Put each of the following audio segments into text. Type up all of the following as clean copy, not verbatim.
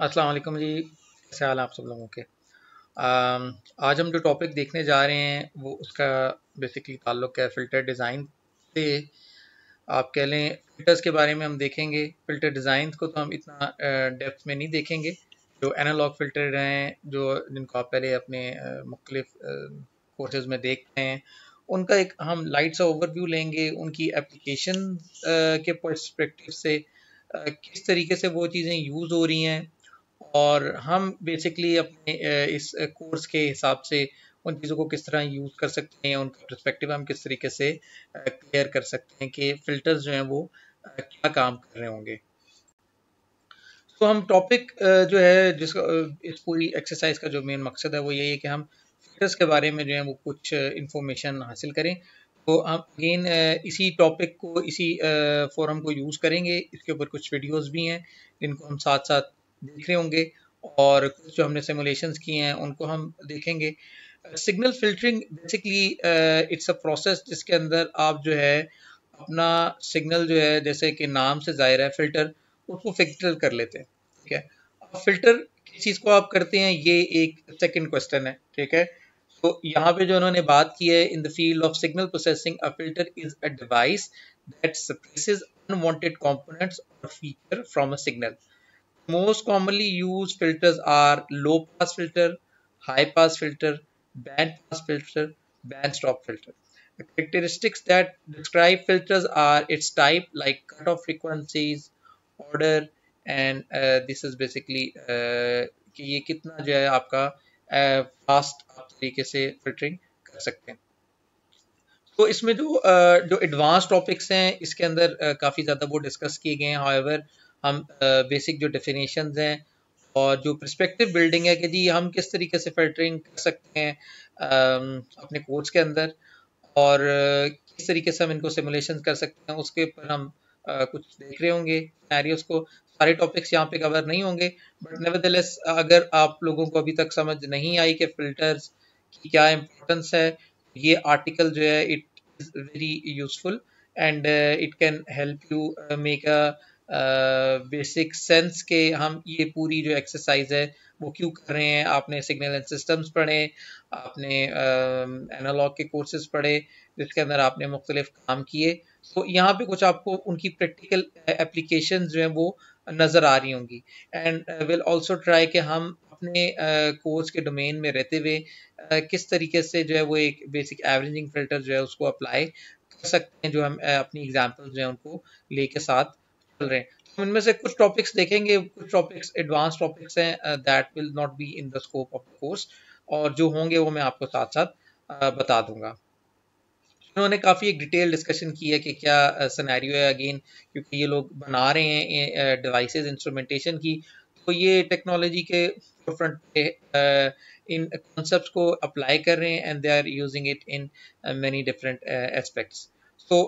अस्सलाम वालेकुम जी। कैसे हाल है आप सब लोगों के। आज हम जो टॉपिक देखने जा रहे हैं वो उसका बेसिकली ताल्लुक है फ़िल्टर डिज़ाइन से। आप कह लें फ़िल्टर्स के बारे में हम देखेंगे। फ़िल्टर डिज़ाइन को तो हम इतना डेप्थ में नहीं देखेंगे। जो एनालॉग फ़िल्टर हैं जो जिनको आप पहले अपने मुख्तलिफ कोर्सेज में देखते हैं, उनका एक हम लाइट सा ओवरव्यू लेंगे। उनकी एप्लीकेशन के पर्सपेक्टिव से किस तरीके से वो चीज़ें यूज़ हो रही हैं, और हम बेसिकली अपने इस कोर्स के हिसाब से उन चीज़ों को किस तरह यूज़ कर सकते हैं, उनका पर्सपेक्टिव हम किस तरीके से क्लियर कर सकते हैं कि फ़िल्टर्स जो हैं वो क्या काम कर रहे होंगे। तो हम टॉपिक जो है जिसका इस पूरी एक्सरसाइज का जो मेन मकसद है वो यही है कि हम फ़िल्टर्स के बारे में जो है वो कुछ इंफॉर्मेशन हासिल करें। तो हम अगेन इसी टॉपिक को इसी फोरम को यूज़ करेंगे। इसके ऊपर कुछ वीडियोस भी हैं जिनको हम साथ साथ देख रहे होंगे, और कुछ जो हमने सिमुलेशंस किए हैं उनको हम देखेंगे। Signal filtering basically it's a process जिसके अंदर आप जो है अपना सिग्नल जो है, जैसे कि नाम से ज़ाहिर है फ़िल्टर, उसको फ़िल्टर कर लेते हैं। ठीक है। अब फ़िल्टर किस चीज़ को आप करते हैं, ये एक सेकंड क्वेश्चन है। ठीक है। तो यहाँ पे जो उन्होंने बात की है, in the field of signal processing a filter is a device that suppresses unwanted components और feature from a signal. Most commonly used filters are low pass filter, high pass filter, band pass filter, band stop filter. The characteristics that describe filters are its type, like cutoff frequencies, order, and this is basically कि ये कितना जो है आपका fast आप तरीके से filtering कर सकते हैं। तो इसमें जो एडवांस टॉपिक्स हैं इसके अंदर काफ़ी ज़्यादा वो डिस्कस किए गए हैं। हाउएवर हम बेसिक जो डेफिनेशंस हैं और जो पर्सपेक्टिव बिल्डिंग है कि जी हम किस तरीके से फिल्टरिंग कर सकते हैं अपने कोर्स के अंदर, और किस तरीके से हम इनको सिमुलेशन कर सकते हैं, उसके ऊपर हम कुछ देख रहे होंगे सिनेरियोस को। सारे टॉपिक्स यहाँ पे कवर नहीं होंगे, बट नेवरदलेस अगर आप लोगों को अभी तक समझ नहीं आई कि फिल्टर्स की क्या इम्पोर्टेंस है, ये आर्टिकल जो है it is very useful and it can help you make a basic sense के हम ये पूरी जो एक्सरसाइज है वो क्यों कर रहे हैं। आपने सिग्नल एंड सिस्टम्स पढ़े, आपने एनालॉग के कोर्सेज पढ़े जिसके अंदर आपने मुख्तलिफ काम किए। तो यहाँ पे कुछ आपको उनकी प्रैक्टिकल एप्लीकेशन जो है वो नज़र आ रही होंगी, एंड विल ऑल्सो ट्राई कि हम अपने कोर्स के डोमेन में रहते हुए किस तरीके से जो है वो एक बेसिक एवरेजिंग फिल्टर जो है उसको अप्लाई कर सकते हैं, जो हम अपनी एग्जाम्पल जो है उनको लेके साथ चल रहे हैं। तो इनमें से कुछ टॉपिक्स देखेंगे, कुछ टॉपिक्स एडवांस टॉपिक्स हैं that will not be in the scope of the course, और जो होंगे वो मैं आपको साथ साथ बता दूंगा। उन्होंने काफ़ी एक डिटेल डिस्कशन की है कि क्या सिनेरियो है अगेन, क्योंकि ये लोग बना रहे हैं डिवाइसेस इंस्ट्रूमेंटेशन की, तो ये टेक्नोलॉजी के फ्रंट पे इन कॉन्सेप्ट्स को अप्लाई कर रहे हैं and they are using it in many different aspects. So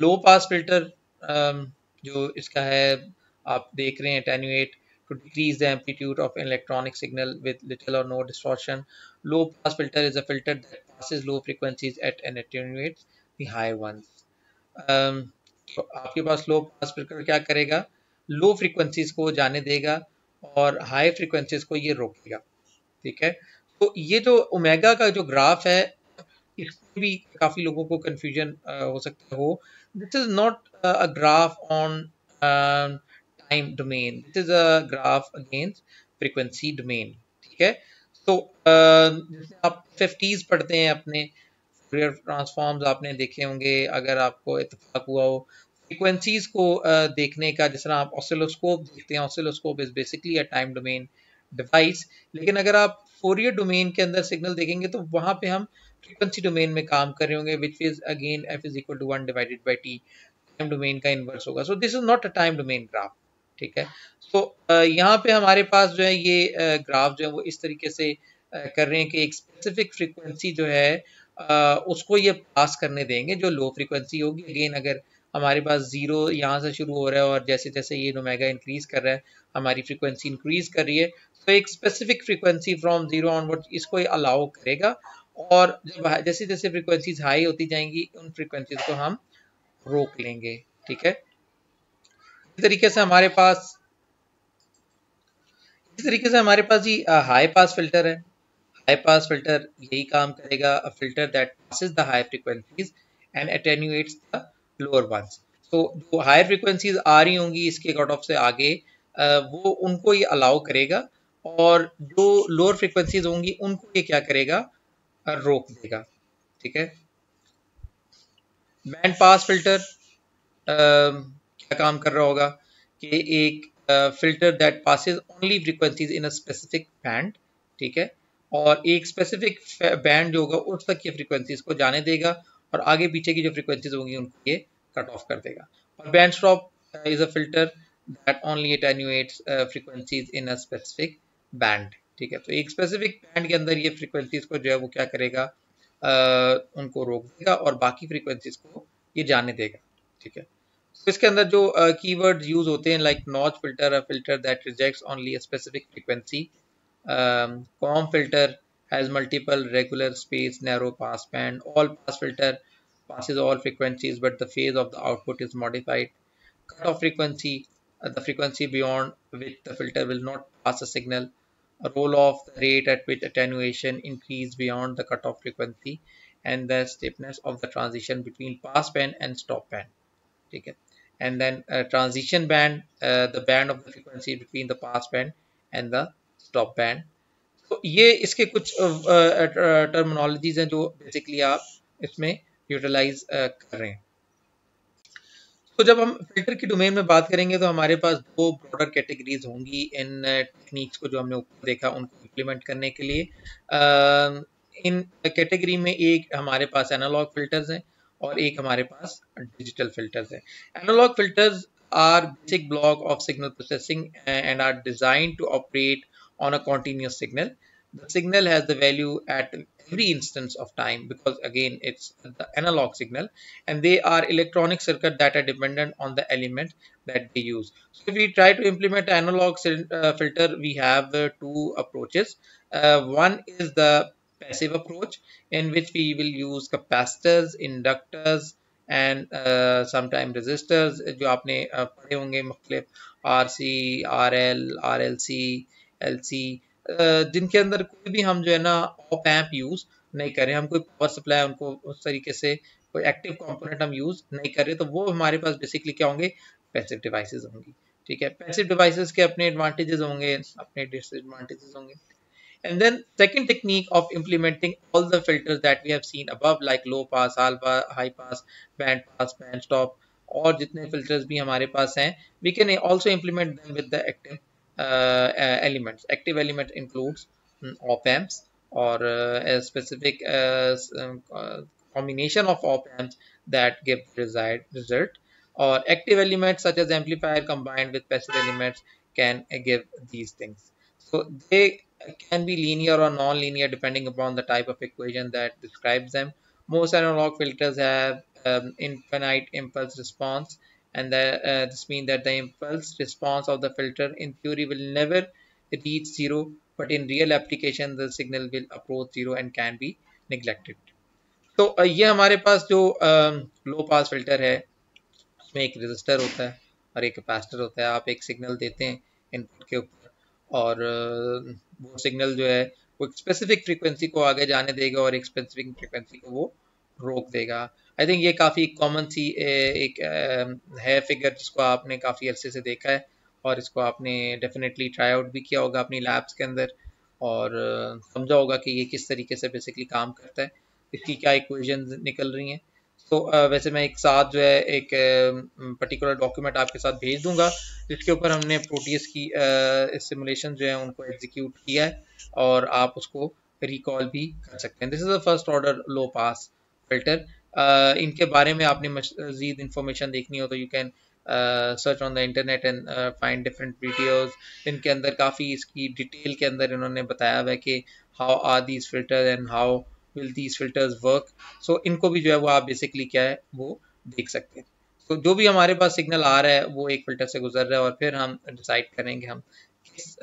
low pass filter जो इसका है आप देख रहे हैं, attenuate to decrease the amplitude of an electronic signal with little or no distortion. Low pass filter is a filter that passes low frequencies at and attenuates the high ones. तो आपके पास लो pass filter क्या करेगा, लो frequencies को जाने देगा और high frequencies को ये रोकेगा। ठीक है। तो ये जो ओमेगा का जो ग्राफ है, इसमें भी काफी लोगों को कंफ्यूजन हो सकता हो। This is not a graph on time domain, this is a graph against frequency domain. ठीक है। तो जैसे आप FFTs पढ़ते हैं, अपने फूरियर ट्रांसफॉर्म्स आपने देखे होंगे, अगर आपको इत्तेफाक हुआ हो फ्रीक्वेंसीज को देखने का, जिस तरह आप ऑसिलोस्कोप देखते हैं, oscilloscope is basically a time domain device. लेकिन अगर आप फोरियर डोमेन के अंदर सिग्नल देखेंगे तो वहां पे हम फ्रीक्वेंसी डोमेन में काम कर रहे होंगे, which is again f is equal to 1 divided by t, time domain का इनवर्स होगा। So this is not a time domain graph. ठीक है। तो यहाँ पे हमारे पास जो है ये ग्राफ जो है वो इस तरीके से कर रहे हैं कि एक स्पेसिफिक फ्रीक्वेंसी जो है उसको ये पास करने देंगे जो लो फ्रीक्वेंसी होगी। अगेन अगर हमारे पास जीरो यहाँ से शुरू हो रहा है और जैसे जैसे ये ओमेगा इंक्रीज कर रहा है, हमारी फ्रीक्वेंसी इंक्रीज कर रही है, तो एक specific frequency from zero onward इसको ये अलाउ करेगा, और जब जैसे जैसे फ्रीक्वेंसीज हाई होती जाएंगी उन फ्रीक्वेंसीज को हम रोक लेंगे। ठीक है। इस तरीके से हमारे पास इस तरीके से हमारे पास ही हाई पास फिल्टर है। हाई पास फिल्टर यही काम करेगा, अ filter that passes the high frequencies and attenuates the lower ones। तो जो हायर फ्रीक्वेंसीज आ रही होंगी इसके कट ऑफ से आगे, वो उनको ये अलाउ करेगा, और जो लोअर फ्रीक्वेंसीज होंगी उनको ये क्या करेगा, रोक देगा। ठीक है। बैंड पास फिल्टर क्या काम कर रहा होगा कि एक filter that passes only frequencies in a specific band. ठीक है। और एक स्पेसिफिक बैंड जो होगा उस तक की फ्रीक्वेंसीज को जाने देगा, और आगे पीछे की जो फ्रीक्वेंसीज होंगी उनको ये कट ऑफ कर देगा। और band stop is a filter that only attenuates frequencies in a specific band. ठीक है। तो एक स्पेसिफिक बैंड के अंदर ये फ्रीक्वेंसीज को जो है वो क्या करेगा, उनको रोक देगा और बाकी फ्रीक्वेंसीज को ये जाने देगा। ठीक है। तो इसके अंदर जो कीवर्ड्स यूज होते हैं, like notch filter, a filter that rejects only a specific frequency, com filter has multiple regular space narrow pass band, all pass filter passes all frequencies but the phase of the output is modified, cutoff frequency, the frequency beyond which the filter will not pass a signal, a roll off, the rate at which attenuation increase beyond the cutoff frequency, and the stiffness of the transition between pass band and stop band. ठीक है। And then transition band, the band of the frequency between the pass band and the stop band. तो ये इसके कुछ terminologies हैं जो basically आप इसमें यूटिलाइज कर रहे हैं। तो जब हम फिल्टर की डोमेन में बात करेंगे तो हमारे पास दो ब्रॉडर कैटेगरीज होंगी इन टेक्निक्स को जो हमने ऊपर देखा उनको इम्प्लीमेंट करने के लिए। इन कैटेगरी में एक हमारे पास एनालॉग फिल्टर्स हैं और एक हमारे पास डिजिटल फिल्टर्स हैं। Analog filters are basic block of signal processing and are designed to operate on a continuous signal. The signal has the value at every instance of time because again it's the analog signal, and they are electronic circuit that are dependent on the element that they use. So if we try to implement analog filter, we have two approaches. One is the passive approach in which we will use capacitors, inductors and sometimes resistors जो आपने पढ़े होंगे मुख्तलिफ RC, RL, RLC, LC, जिनके अंदर कोई भी हम जो है ना ऑप एम्प यूज नहीं करें, हम कोई पावर सप्लाई उनको उस तरीके से कोई एक्टिव कंपोनेंट हम यूज नहीं कर रहे, तो वो हमारे पास बेसिकली क्या होंगे, पैसिव डिवाइसेस होंगी। ठीक है। पैसिव डिवाइसेस के अपने एडवांटेजेस होंगे, अपने डिसएडवांटेजेस होंगे। And then second technique of implementing all the filters that we have seen above, like low pass, alpha, high pass, band stop, और जितने filters भी हमारे पास हैं, we can also implement them with the active elements. Active element includes op amps or a specific combination of op amps that give desired result, or active elements such as amplifier combined with passive elements can give these things. So they can be linear or non-linear depending upon the type of equation that describes them. Most analog filters have infinite impulse response, and this means that the impulse response of the filter in theory will never reach zero, but in real application the signal will approach zero and can be neglected. तो ये हमारे पास जो लो pass filter है उसमें एक resistor होता है और एक कैपेसिटर होता है। आप एक सिग्नल देते हैं इनपुट के ऊपर, और वो सिग्नल जो है वो एक स्पेसिफिक फ्रीक्वेंसी को आगे जाने देगा और एक स्पेसिफिक फ्रीक्वेंसी को वो रोक देगा। आई थिंक ये काफ़ी कॉमन सी एक है फिगर जिसको आपने काफ़ी अरसे से देखा है, और इसको आपने डेफिनेटली ट्राई आउट भी किया होगा अपनी लैब्स के अंदर, और समझा होगा कि ये किस तरीके से बेसिकली काम करता है, इसकी क्या इक्वेशन निकल रही हैं। तो वैसे मैं एक साथ जो है एक पर्टिकुलर डॉक्यूमेंट आपके साथ भेज दूंगा जिसके ऊपर हमने प्रोटीज की सिमुलेशन जो है उनको एग्जीक्यूट किया है, और आप उसको रिकॉल भी कर सकते हैं। This is the first order low pass filter. इनके बारे में आपने मज़ीद इंफॉर्मेशन देखनी हो तो you can search on the internet and find different videos. इनके अंदर काफ़ी इसकी डिटेल के अंदर इन्होंने बताया हुआ है कि how are these filter and how will these filters work. So इनको भी जो है वो आप बेसिकली क्या है वो देख सकते हैं। तो जो भी हमारे पास सिग्नल आ रहा है वो एक फिल्टर से गुजर रहा है, और फिर हम डिसाइड करेंगे हम किस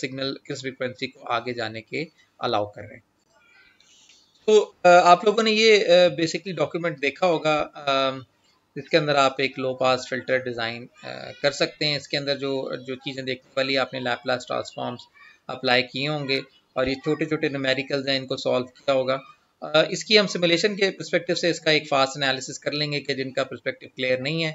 सिग्नल किस फ्रिक्वेंसी को आगे जाने के अलाउ कर रहे हैं। तो आप लोगों ने ये बेसिकली डॉक्यूमेंट देखा होगा जिसके अंदर आप एक लो पास फिल्टर डिज़ाइन कर सकते हैं। इसके अंदर जो जो चीज़ें देखने वाली आपने लैपलास ट्रांसफॉर्म्स अप्लाई किए होंगे और ये छोटे छोटे न्यूमेरिकल्स हैं, इनको सॉल्व किया होगा। इसकी हम सिमुलेशन के परस्पेक्टिव से इसका एक फास्ट एनालिसिस कर लेंगे कि जिनका परस्पेक्टिव क्लियर नहीं है,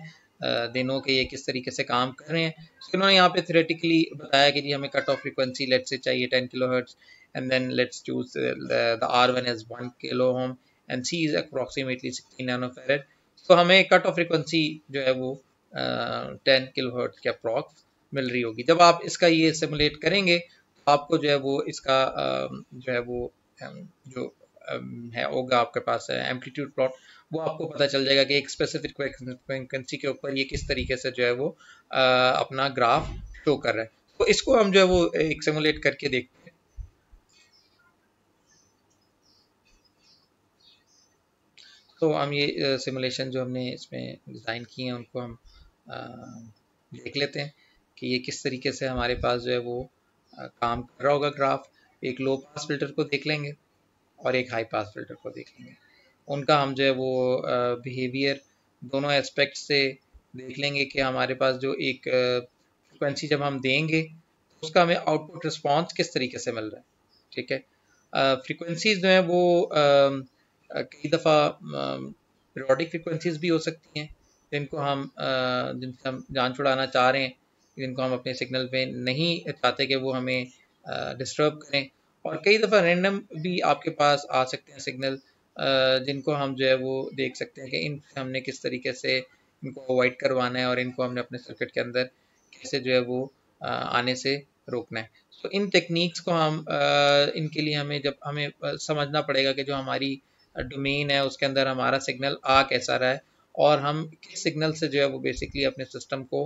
दिनों के ये किस तरीके से काम कर रहे हैं। तो इन्होंने यहाँ पे थ्योरेटिकली बताया कि जी हमें कट ऑफ फ्रीक्वेंसी लेट से चाहिए 10 kilohertz, and then let's choose the R1 as 1 kilo ohm and C is approximately 16 nanofarad. तो हमें कट ऑफ फ्रीक्वेंसी जो है वो 10 किलोहर्ट्ज के अप्रॉक्स मिल रही होगी। जब आप इसका ये सिमुलेट करेंगे तो आपको जो है वो इसका जो है वो जो है होगा आपके पास एम्पलीट्यूड प्लॉट, वो आपको पता चल जाएगा कि एक स्पेसिफिक फ्रीक्वेंसी के ऊपर ये किस तरीके से जो है वो अपना ग्राफ शो कर रहा है। तो इसको हम जो है वो एक सिमुलेट करके देखते हैं। तो हम ये सिमुलेशन जो हमने इसमें डिज़ाइन किए हैं उनको हम देख लेते हैं कि ये किस तरीके से हमारे पास जो है वो काम कर रहा होगा ग्राफ। एक लो पास फिल्टर को देख लेंगे और एक हाई पास फिल्टर को देख लेंगे। उनका हम जो है वो बिहेवियर दोनों एस्पेक्ट से देख लेंगे कि हमारे पास जो एक फ्रिक्वेंसी जब हम देंगे तो उसका हमें आउटपुट रिस्पॉन्स किस तरीके से मिल रहा है। ठीक है, फ्रिक्वेंसीज जो है वो कई दफ़ा पीरियोडिक फ्रिक्वेंसीज भी हो सकती हैं जिनसे हम जान छुड़ाना चाह रहे हैं, जिनको हम अपने सिग्नल पे नहीं चाहते कि वो हमें डिस्टर्ब करें। और कई दफ़ा रैंडम भी आपके पास आ सकते हैं सिग्नल, जिनको हम जो है वो देख सकते हैं कि इनसे हमने किस तरीके से इनको अवॉइड करवाना है और इनको हमने अपने सर्किट के अंदर कैसे जो है वो आने से रोकना है। तो इन टेक्निक्स को हम इनके लिए हमें जब हमें समझना पड़ेगा कि जो हमारी डोमेन है उसके अंदर हमारा सिग्नल आ कैसा रहा है और हम किस सिग्नल से जो है वो बेसिकली अपने सिस्टम को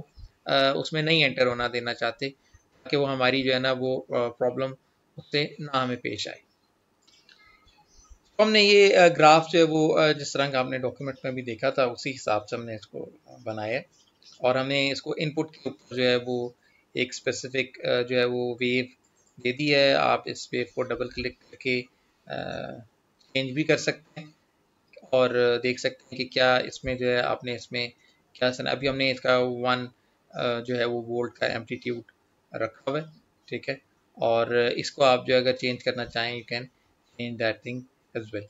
उसमें नहीं एंटर होना देना चाहते ताकि वो हमारी जो है ना वो प्रॉब्लम उससे ना हमें पेश आए। तो हमने ये ग्राफ जो है वो जिस तरह का आपने डॉक्यूमेंट में भी देखा था उसी हिसाब से हमने इसको बनाया है और हमें इसको इनपुट के ऊपर जो है वो एक स्पेसिफिक जो है वो वेव दे दी है। आप इस वेव को डबल क्लिक करके चेंज भी कर सकते हैं और देख सकते हैं कि क्या इसमें जो है आपने इसमें क्या सना। अभी हमने इसका 1 जो है वो वोल्ट का एम्पलीट्यूड रखा हुआ है। ठीक है, और इसको आप जो अगर चेंज करना चाहें you can change that thing as well.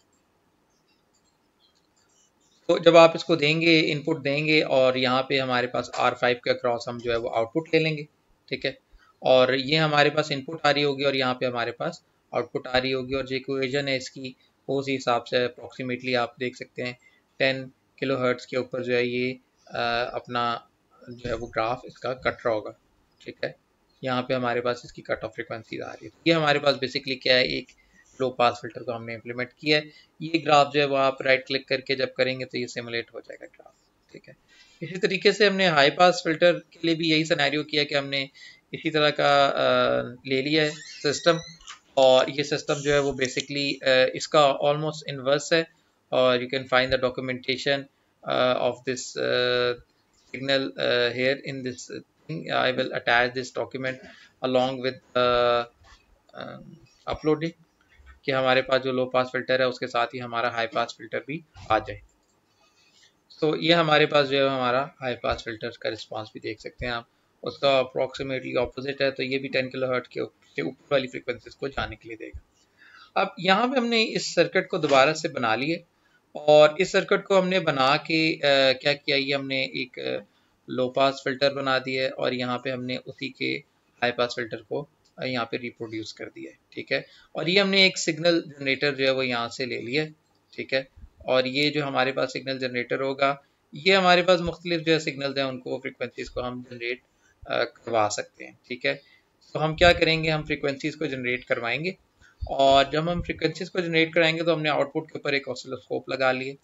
तो जब आप इसको देंगे इनपुट देंगे और यहाँ पे हमारे पास R5 के अक्रॉस हम जो है वो आउटपुट ले लेंगे। ठीक है, और ये हमारे पास इनपुट आ रही होगी और यहाँ पे हमारे पास आउटपुट आ रही होगी और जो इक्वेशन है इसकी उसी हिसाब से अप्रॉक्सीमेटली आप देख सकते हैं 10 किलोहर्ट्ज़ के ऊपर जो है ये अपना जो है वो ग्राफ इसका कट रहा होगा। ठीक है, यहाँ पे हमारे पास इसकी कट ऑफ फ्रिक्वेंसी आ रही है। ये हमारे पास बेसिकली क्या है, एक लो पास फिल्टर को हमने इम्प्लीमेंट किया है। ये ग्राफ जो है वो आप राइट क्लिक करके जब करेंगे तो ये सिमुलेट हो जाएगा ग्राफ। ठीक है, इसी तरीके से हमने हाई पास फिल्टर के लिए भी यही सिनेरियो किया कि हमने इसी तरह का ले लिया है सिस्टम और ये सिस्टम जो है वो बेसिकली इसका ऑलमोस्ट इनवर्स है और you can find the documentation of this signal here in this thing. I will attach this document along with uploading कि हमारे पास जो लो पास फिल्टर है उसके साथ ही हमारा हाई पास फिल्टर भी आ जाए। तो ये हमारे पास जो है हमारा हाई पास फिल्टर का रिस्पांस भी देख सकते हैं आप, उसका अप्रॉक्सीमेटली ऑपोजिट है। तो ये भी 10 किलोहर्ट्ज़ के ऊपर वाली फ्रिक्वेंसीज को जाने के लिए देगा। अब यहाँ पे हमने इस सर्किट को दोबारा से बना लिए और इस सर्किट को हमने बना के क्या किया, ये हमने एक लो पास फिल्टर बना दिया है और यहाँ पे हमने उसी के हाई पास फिल्टर को यहाँ पे रिप्रोड्यूस कर दिया है। ठीक है, और ये हमने एक सिग्नल जनरेटर जो है वो यहाँ से ले लिया है। ठीक है, और ये जो हमारे पास सिग्नल जनरेटर होगा ये हमारे पास मुख्तलिफ जो है सिग्नल्स हैं उनको फ्रिक्वेंसीज को हम जनरेट करवा सकते हैं। ठीक है, तो हम क्या करेंगे, हम फ्रिक्वेंसीज को जनरेट करवाएंगे और जब हम फ्रिक्वेंसीज को जनरेट कराएंगे तो हमने आउटपुट के ऊपर एक ऑसिलोस्कोप लगा लिए।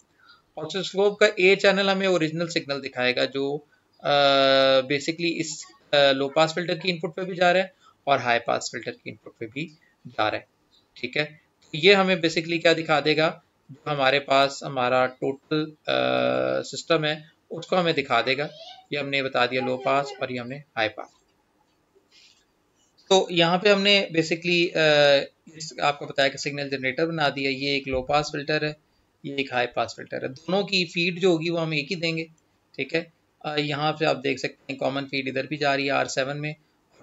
ऑसिलोस्कोप का ए चैनल हमें ओरिजिनल सिग्नल दिखाएगा जो बेसिकली इस लो पास फिल्टर की इनपुट पे भी जा रहा है और हाई पास फिल्टर की इनपुट पे भी जा रहा है। ठीक है, तो ये हमें बेसिकली क्या दिखा देगा, जो हमारे पास हमारा टोटल सिस्टम है उसको हमें दिखा देगा। ये हमने बता दिया लो पास और ये हमने हाई पास। तो यहाँ पे हमने बेसिकली आपको बताया कि सिग्नल जनरेटर बना दिया। ये एक लो पास फिल्टर है, ये एक हाई पास फिल्टर है। दोनों की फीड जो होगी वो हम एक ही देंगे। ठीक है। यहाँ पे आप देख सकते हैं कॉमन फीड इधर भी जा रही है R7 में,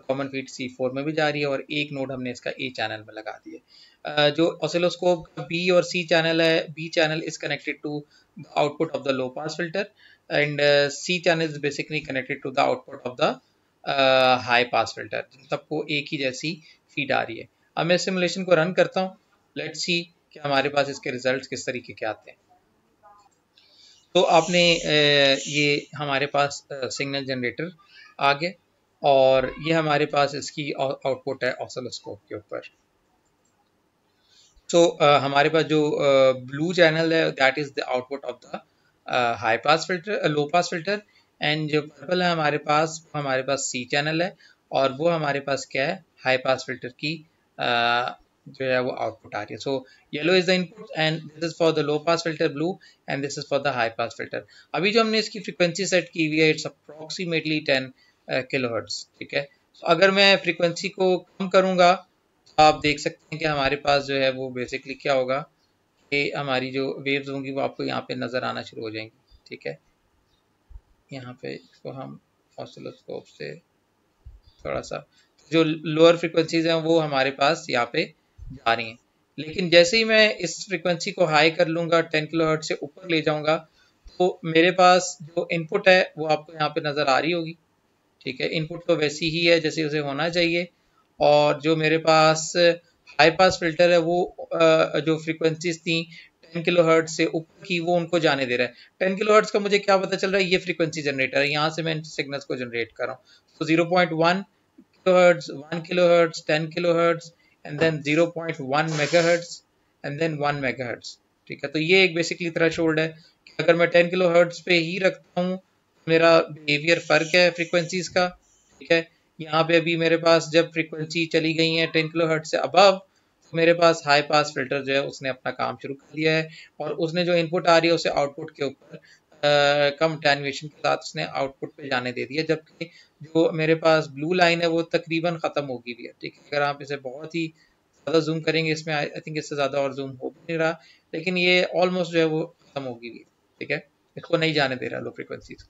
कॉमन फीड C4 में भी जा रही है, और एक नोड हमने इसका A चैनल में लगा दिया। जो ऑसिलोस्कोप का B और C चैनल है, B channel is connected to the output of the low pass filter, and C channel is basically connected to the output of the high pass filter. सबको एक ही जैसी फीड आ रही है। अब मैं सिमुलेशन को रन करता हूँ, लेट्स सी कि हमारे पास इसके रिजल्ट्स किस तरीके के आते हैं। तो आपने ये हमारे पास सिग्नल जनरेटर आ गया, और ये हमारे पास इसकी आउटपुट है ऑसिलोस्कोप के ऊपर। तो हमारे पास जो ब्लू चैनल है that is the output of the high pass filter, low pass filter, and जो पर्पल है हमारे पास सी चैनल है, और वो हमारे पास क्या है, हाई पास फिल्टर की जो है वो आउटपुट आ रही है। So yellow is the input and this is for the low pass filter blue, and this is for the high pass filter. अभी जो हमने इसकी फ्रीक्वेंसी सेट की हुई है इट्स अप्रोक्सीमेटली 10 किलोहर्ट्ज, ठीक है। so, अगर मैं फ्रीक्वेंसी को कम करूंगा, आप देख सकते हैं कि हमारे पास जो है वो बेसिकली क्या होगा कि हमारी जो वेव्स होंगी वो आपको यहाँ पे नज़र आना शुरू हो जाएंगी, ठीक है। यहाँ पे इसको हम ऑसिलोस्कोप से थोड़ा सा, जो लोअर फ्रिक्वेंसीज हैं वो हमारे पास यहाँ पे जा रही हैं, लेकिन जैसे ही मैं इस फ्रिक्वेंसी को हाई कर लूँगा, 10 किलोहर्ट्ज से ऊपर ले जाऊँगा, तो मेरे पास जो इनपुट है वो आपको यहाँ पे नज़र आ रही होगी, ठीक है। इनपुट तो वैसी ही है जैसे उसे होना चाहिए, और जो मेरे पास हाई पास फिल्टर है वो जो फ्रीक्वेंसीज थी 10 किलोहर्ट्ज से ऊपर की वो उनको जाने दे रहा है। 10 किलोहर्ट्ज का मुझे क्या पता चल रहा है, ये फ्रीक्वेंसी जनरेटर है, यहाँ से मैं सिग्नल्स को जनरेट कर रहा हूँ। तो 0.1 kilohertz, 1 kilohertz, 10 kilohertz, and then 0.1 megahertz, and then 1 megahertz, ठीक है। तो ये एक बेसिकली थ्रेशोल्ड है कि अगर मैं 10 किलोहर्ट्ज पे ही रखता हूँ, मेरा बिहेवियर फर्क है फ्रीक्वेंसीज का, ठीक है। यहाँ पे अभी मेरे पास जब फ्रीक्वेंसी चली गई है 10 किलोहर्ट्ज से अबव, तो मेरे पास हाई पास फिल्टर जो है उसने अपना काम शुरू कर दिया है, और उसने जो इनपुट आ रही है उसे आउटपुट के ऊपर कम अटेन्यूएशन के साथ उसने आउटपुट पे जाने दे दिया, जबकि जो मेरे पास ब्लू लाइन है वो तकरीबन ख़त्म हो गई है, ठीक है। अगर आप इसे बहुत ही ज़्यादा जूम करेंगे, इसमें आई थिंक इससे ज़्यादा और जूम हो भी नहीं रहा, लेकिन ये ऑलमोस्ट जो है वो ख़त्म हो गई है, ठीक है। इसको नहीं जाने दे रहा लो फ्रिक्वेंसीज।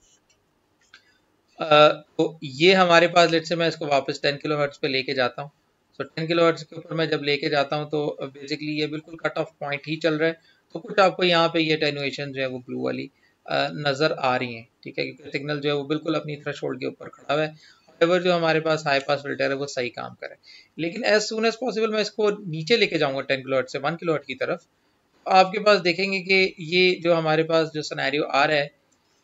तो ये हमारे पास, लेट से मैं इसको वापस 10 किलोहर्ट्ज पे लेके जाता हूँ। सो 10 किलोहर्ट्ज के ऊपर मैं जब लेके जाता हूँ तो बेसिकली ये बिल्कुल कट ऑफ पॉइंट ही चल रहा है। तो कुछ आपको यहाँ पे ये अटेन्युएशन जो है वो ब्लू वाली नज़र आ रही है, ठीक है, क्योंकि सिग्नल जो है वो बिल्कुल अपनी थ्रेशोल्ड के ऊपर खड़ा हुआ है। हाउएवर जो हमारे पास हाई पास फिल्टर है वो सही काम करे, लेकिन एज सून एज पॉसिबल मैं इसको नीचे लेके जाऊँगा 10 किलोहर्ट्ज से 1 किलोहर्ट्ज की तरफ। आपके पास देखेंगे कि ये जो हमारे पास जो सिनेरियो आ रहा है,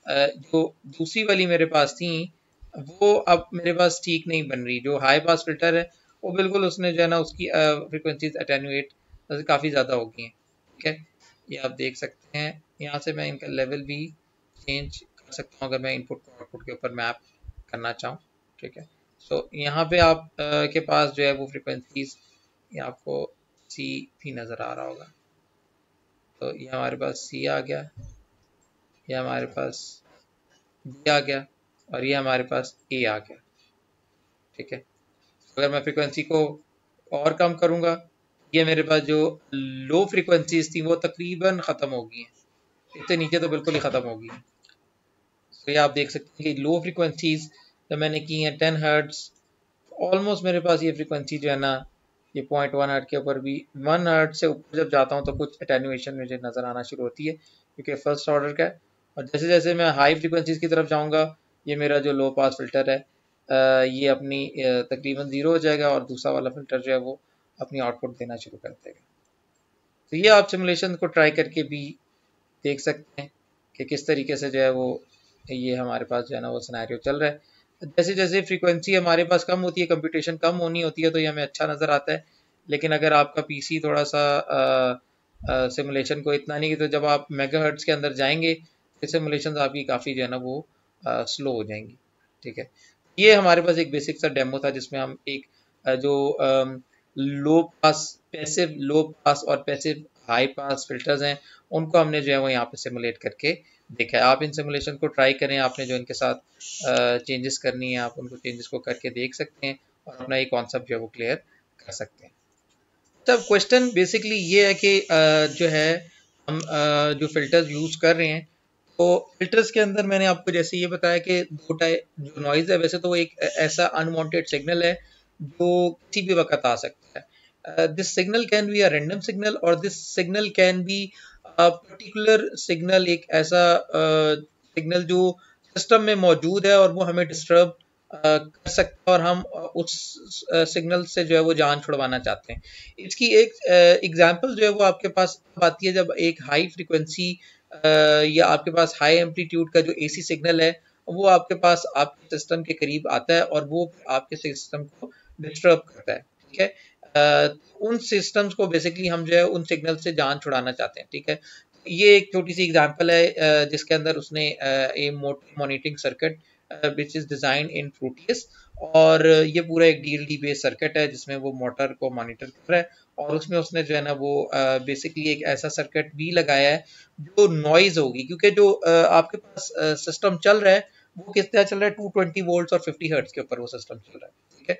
जो दूसरी वाली मेरे पास थी वो अब मेरे पास ठीक नहीं बन रही। जो हाई पास फिल्टर है वो बिल्कुल उसने जो है ना उसकी फ्रिक्वेंसीज अटेन्यूएट काफ़ी ज़्यादा हो गई हैं, ठीक है। ये आप देख सकते हैं, यहाँ से मैं इनका लेवल भी चेंज कर सकता हूँ अगर मैं इनपुट को आउटपुट के ऊपर मैप करना चाहूँ, ठीक है। सो यहाँ पे आप के पास जो है वो फ्रिक्वेंसीज, ये आपको सी भी नज़र आ रहा होगा। तो ये हमारे पास सी आ गया, ये हमारे पास बी आ गया, और ये हमारे पास ए आ गया, ठीक है। अगर मैं फ्रीक्वेंसी को और कम करूंगा, ये मेरे पास जो लो फ्रीक्वेंसीज थी वो तकरीबन ख़त्म हो गई हैं, इससे नीचे तो बिल्कुल ही ख़त्म हो गई हैं। तो ये आप देख सकते हैं कि लो फ्रीक्वेंसीज जब मैंने की हैं 10 हर्ट्ज, ऑलमोस्ट मेरे पास ये फ्रीक्वेंसी जो है ना ये 0.1 हर्ट के ऊपर भी 1 हर्ट से ऊपर जब जाता हूँ तो कुछ अटेन्युएशन मुझे नज़र आना शुरू होती है, क्योंकि फर्स्ट ऑर्डर का है। और जैसे जैसे मैं हाई फ्रीक्वेंसीज की तरफ जाऊँगा, ये मेरा जो लो पास फिल्टर है ये अपनी तकरीबन ज़ीरो हो जाएगा, और दूसरा वाला फिल्टर जो है वो अपनी आउटपुट देना शुरू कर देगा। तो ये आप सिमुलेशन को ट्राई करके भी देख सकते हैं कि किस तरीके से जो है वो ये हमारे पास जो है ना वो सिनेरियो चल रहा है। जैसे जैसे फ्रीक्वेंसी हमारे पास कम होती है, कंप्यूटेशन कम होनी होती है, तो ये हमें अच्छा नज़र आता है। लेकिन अगर आपका पीसी थोड़ा सा सिमुलेशन को इतना नहीं, तो जब आप मेगाहर्ट्ज़ के अंदर जाएंगे तो सिमुलेशन आपकी काफ़ी जो है ना वो स्लो हो जाएंगी, ठीक है। ये हमारे पास एक बेसिक सा डेमो था जिसमें हम एक जो लो पास पैसिव लो पास और पैसिव हाई पास फिल्टर्स हैं उनको हमने जो है वो यहाँ पे सिमुलेट करके देखा है। आप इन सिमुलेशन को ट्राई करें, आपने जो इनके साथ चेंजेस करनी है आप उनको चेंजेस को करके देख सकते हैं, और अपना ये कॉन्सेप्ट जो है वो क्लियर कर सकते हैं। तब क्वेश्चन बेसिकली ये है कि जो है हम जो फिल्टर्स यूज़ कर रहे हैं तो फिल्टर्स के अंदर मैंने आपको जैसे ये बताया कि दो टाइप जो नॉइज है, वैसे तो वो एक ऐसा अनवांटेड सिग्नल है जो किसी भी वक्त आ सकता है। This signal can be a random signal और this signal can be a particular signal, एक ऐसा सिग्नल जो सिस्टम में मौजूद है और वो हमें डिस्टर्ब कर सकता है और हम उस सिग्नल से जो है वो जान छुड़वाना चाहते हैं। इसकी एक एग्जांपल जो है वो आपके पास आती है जब एक हाई फ्रीक्वेंसी या आपके पास हाई एम्पलीट्यूड का जो एसी सिग्नल है वो आपके पास आपके सिस्टम के करीब आता है और वो आपके सिस्टम को डिस्टर्ब करता है। ठीक है, उन सिस्टम्स को बेसिकली हम जो है उन सिग्नल से जान छुड़ाना चाहते हैं। ठीक है, ये एक छोटी सी एग्जांपल है जिसके अंदर उसने a monitoring circuit which is design in Proteus, और ये पूरा एक डीएलडी बेस्ड सर्किट है जिसमें वो मोटर को मॉनिटर कर रहा है और उसमें उसने जो है ना वो बेसिकली एक ऐसा सर्किट भी लगाया है जो नॉइज होगी, क्योंकि जो आपके पास सिस्टम चल रहा है वो किस तरह चल रहा है, 220 वोल्ट्स और 50 हर्ट्ज के ऊपर वो सिस्टम चल रहा है। ठीक है,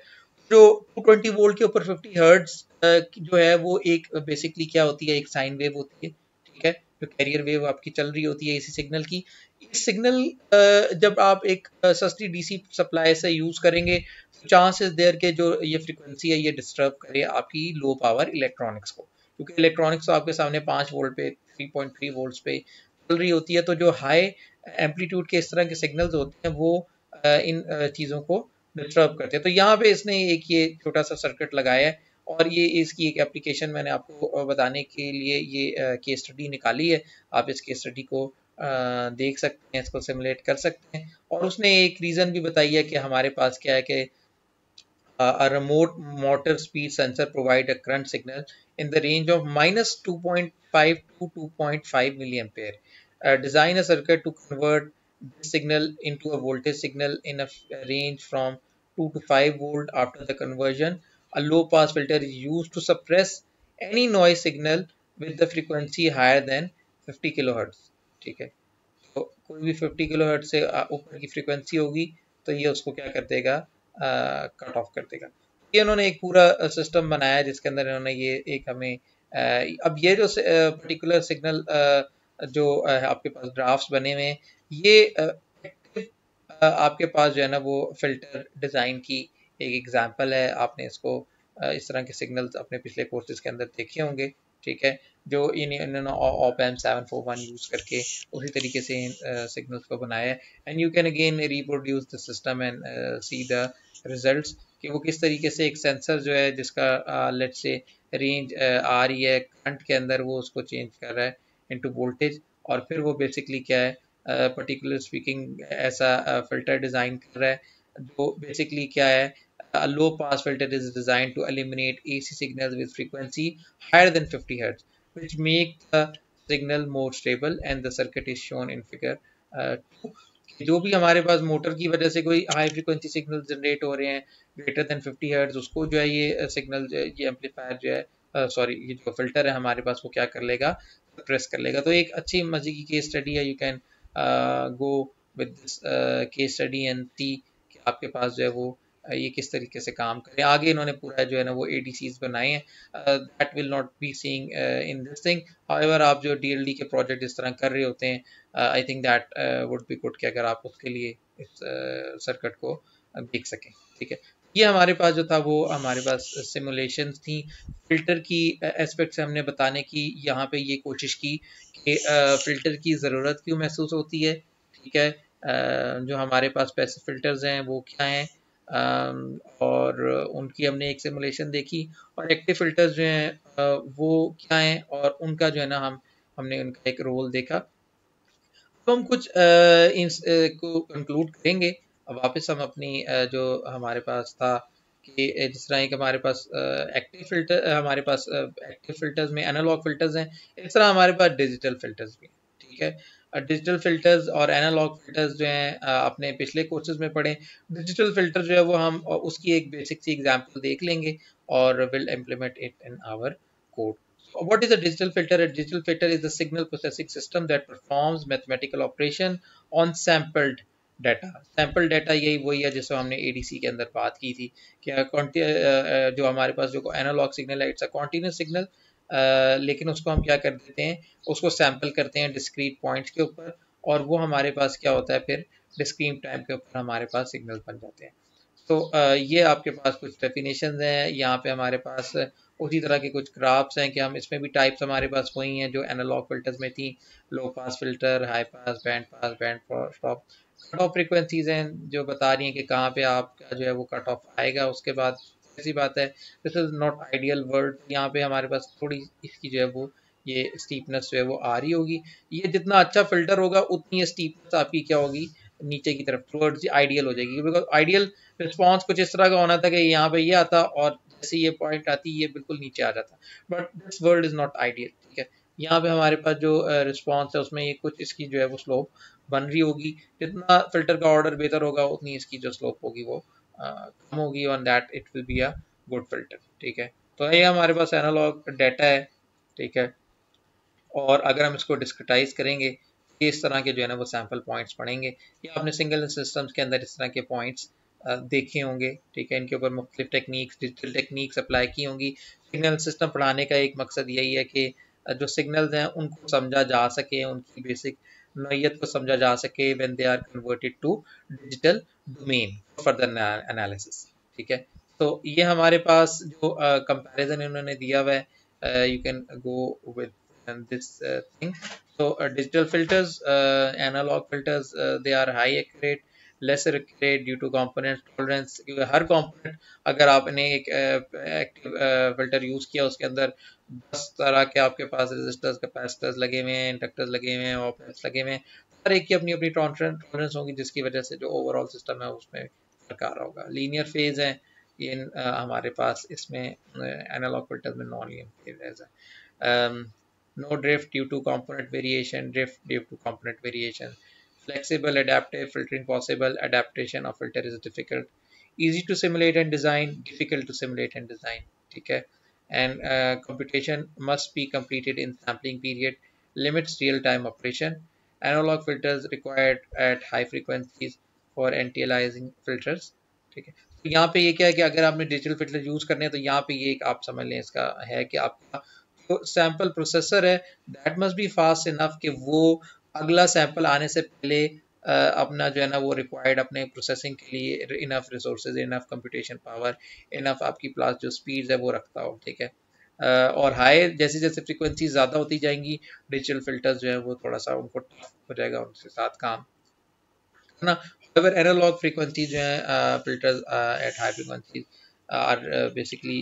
जो 220 वोल्ट के ऊपर 50 हर्ट्ज जो है वो एक बेसिकली क्या होती है, एक साइन वेव होती है। ठीक है, जो कैरियर वेव आपकी चल रही होती है इसी सिग्नल की। इस सिग्नल जब आप एक सस्ती डीसी सप्लाई से यूज करेंगे तो चांसेस देयर के जो ये फ्रीक्वेंसी है ये डिस्टर्ब करे आपकी लो पावर इलेक्ट्रॉनिक्स को, क्योंकि इलेक्ट्रॉनिक्स तो आपके सामने 5 वोल्ट पे 3.3 वोल्ट्स पे चल रही होती है, तो जो हाई एम्पलीट्यूड के इस तरह के सिग्नल्स होते हैं वो इन चीज़ों को डिस्टर्ब करते हैं। तो यहाँ पे इसने एक ये छोटा सा सर्किट लगाया है और ये इसकी एक एप्लीकेशन मैंने आपको बताने के लिए ये केस स्टडी निकाली है। आप इस केस स्टडी को देख सकते हैं, इसको सिमुलेट कर सकते हैं। और उसने एक रीज़न भी बताई है कि हमारे पास क्या है कि a remote motor speed sensor provide a current signal in the range of minus 2.5 to 2.5 milliampere. Design a circuit to convert this signal into a voltage signal in a range from 2 to 5 volt. After the conversion, a low pass filter is used to suppress any noise signal with the frequency higher than 50 kilohertz. ठीक है, तो कोई भी 50 kilohertz से ऊपर की frequency होगी तो ये उसको क्या कर देगा, कट ऑफ कर देगा। ये उन्होंने एक पूरा सिस्टम बनाया है जिसके अंदर इन्होंने ये एक हमें अब ये जो पर्टिकुलर सिग्नल जो आपके पास ड्राफ्ट्स बने हुए हैं ये आपके पास जो है ना वो फिल्टर डिज़ाइन की एक एग्जांपल है। आपने इसको इस तरह के सिग्नल्स अपने पिछले कोर्सेज के अंदर देखे होंगे। ठीक है, जो इन्होंने ऑप एम 741 यूज़ करके उसी तरीके से सिग्नल्स को बनाया है। And you can again reproduce the system and see the results कि वो किस तरीके से एक सेंसर जो है जिसका लेट्स से रेंज आ रही है करंट के अंदर, वो उसको चेंज कर रहा है इनटू वोल्टेज, और फिर वो बेसिकली क्या है पर्टिकुलर स्पीकिंग ऐसा फिल्टर डिज़ाइन कर रहा है जो बेसिकली क्या है, a low pass filter is designed to eliminate AC signals with frequency higher than 50 Hz, which make the signal more stable, and the circuit is shown in figure 2। जो भी हमारे पास motor की वजह से कोई हाई फ्रीक्वेंसी सिग्नल जनरेट हो रहे हैं ग्रेटर देन 50 हर्ट्ज, उसको जो है ये सिग्नल ये एम्पलीफायर जो है सॉरी ये जो फिल्टर है हमारे पास वो क्या कर लेगा, प्रेस कर लेगा। तो एक अच्छी मजे की केस स्टडी है, you can go with this case study and see कि आपके पास जो है वो ये किस तरीके से काम करें। आगे इन्होंने पूरा जो है ना वो ADCs बनाए हैं, that will not be seeing in this thing. However आप जो DLD के प्रोजेक्ट इस तरह कर रहे होते हैं, I think that would be good कि अगर आप उसके लिए इस सर्किट को देख सकें। ठीक है, ये हमारे पास जो था वो हमारे पास सिमुलेशंस थी फिल्टर की एस्पेक्ट से हमने बताने की। यहाँ पे ये कोशिश की कि फिल्टर की ज़रूरत क्यों महसूस होती है। ठीक है, जो हमारे पास पैसिव फिल्टर्स हैं वो क्या हैं, और उनकी हमने एक सिमुलेशन देखी, और एक्टिव फिल्टर्स जो हैं वो क्या हैं और उनका जो है ना हमने उनका एक रोल देखा। तो हम कुछ को कंक्लूड करेंगे। अब वापस हम अपनी जो हमारे पास था कि जिस तरह एक हमारे पास एक्टिव फिल्टर हमारे पास एक्टिव फिल्टर्स में एनालॉग फिल्टर्स हैं, इस तरह हमारे पास डिजिटल फिल्टर्स भी हैं। ठीक है, डिजिटल फिल्टर्स और एनालॉग फिल्टर्स जो हैं अपने पिछले कोर्सेज में पढ़े। डिजिटल फिल्टर जो है वो हम उसकी एक बेसिक सी एग्जांपल देख लेंगे और will implement it in our code. What is a digital filter? A digital filter is a signal processing system that performs mathematical operation on sampled data. Sample data यही वही है जिसको हमने ADC के अंदर बात की थी कि जो हमारे पास जो एनालॉग सिग्नल है इट्स अ कॉन्टिन्यूस सिग्नल, लेकिन उसको हम क्या कर देते हैं, उसको सैंपल करते हैं डिस्क्रीट पॉइंट्स के ऊपर और वो हमारे पास क्या होता है फिर डिस्क्रीट टाइम के ऊपर हमारे पास सिग्नल बन जाते हैं। तो ये आपके पास कुछ डेफिनेशन हैं। यहाँ पे हमारे पास उसी तरह के कुछ ग्राफ्स हैं कि हम इसमें भी टाइप्स हमारे पास वही हैं जो एनालॉग फिल्टर्स में थी, low pass filter, high pass, band stop. Cut off frequencies हैं जो बता रही हैं कि कहाँ पे आपका जो है वो कट ऑफ आएगा। उसके बाद ऐसी बात है, this is not ideal world, यहाँ पे हमारे पास थोड़ी इसकी जो है वो ये स्टीपनेस जो है वो आ रही होगी। ये जितना अच्छा फिल्टर होगा उतनी ये स्टीपनेस आपकी क्या होगी, नीचे की तरफ टुवर्ड्स आइडियल हो जाएगी। बिकॉज आइडियल रिस्पॉन्स कुछ इस तरह का होना था कि यहाँ पे ये आता और जैसे ये पॉइंट आती ये बिल्कुल नीचे आ जाता, but this world is not ideal. ठीक है, यहाँ पे हमारे पास जो रिस्पॉन्स है उसमें ये कुछ इसकी जो है वो स्लोप बन रही होगी। जितना फिल्टर का ऑर्डर बेहतर होगा उतनी इसकी जो स्लोप होगी वो कम होगी, on that it will be a good filter. ठीक है, तो ये हमारे पास एनालॉग डाटा है। ठीक है, और अगर हम इसको डिस्क्रिटाइज करेंगे ये इस तरह के जो है ना वो सैम्पल पॉइंट्स पढ़ेंगे। या आपने सिंगल सिस्टम्स के अंदर इस तरह के पॉइंट्स देखे होंगे। ठीक है, इनके ऊपर मुख्तलिफ टेक्निक्स, डिजिटल टेक्निक्स अप्लाई की होंगी। सिग्नल सिस्टम पढ़ाने का एक मकसद यही है कि जो सिग्नल्स हैं उनको समझा जा सके, उनकी बेसिक नोयत को समझा जा सके when they are converted to digital domain further analysis. ठीक है, तो ये हमारे पास जो कंपैरिजन इन्होंने दिया हुआ है, you can go with and this thing. So digital filters, analog filters, they are high accurate, lesser accurate due to component tolerance, क्योंकि हर component अगर आपने एक एक्टिव फिल्टर यूज किया उसके अंदर 10 तरह के आपके पास रेजिस्टर्स, कैपेसिटर्स लगे हुए हैं, इंडक्टर्स लगे हुए हैं, ऑप एम्प्स लगे हुए हैं, हर एक की अपनी अपनी टॉलरेंस होगी जिसकी वजह से जो ओवरऑल सिस्टम है उसमें फर्क आ रहा होगा। लीनियर फेज है ये हमारे पास इसमें एनालॉग फिल्टर में नॉन लीनियर फेज है। No drift due to component variation, drift due to component variation. Flexible adaptive filtering possible, adaptation of filter is difficult. Easy to simulate and design, difficult to simulate and design. ठीक है, and computation must be completed in sampling period, limits real time operation. Analog filters required at high frequencies for anti-aliasing filters. ठीक है, तो यहाँ पे ये क्या है कि अगर आपने डिजिटल फिल्टर यूज करने हैं तो यहाँ पे ये एक आप समझ लें इसका है कि आपका सैंपल प्रोसेसर है that must be fast enough कि वो अगला सैंपल आने से पहले अपना जो है ना वो रिक्वायर्ड अपने प्रोसेसिंग के लिए enough resources, enough computation power, enough आपकी प्लस जो स्पीड है वो रखता हो। ठीक है, और हाई जैसे जैसे फ्रीक्वेंसी ज़्यादा होती जाएंगी डिजिटल फिल्टर्स जो है वो थोड़ा सा उनको टफ हो जाएगा उनके साथ काम ना। अगर एनालॉग फ्रीक्वेंसी जो है filters at high frequency are basically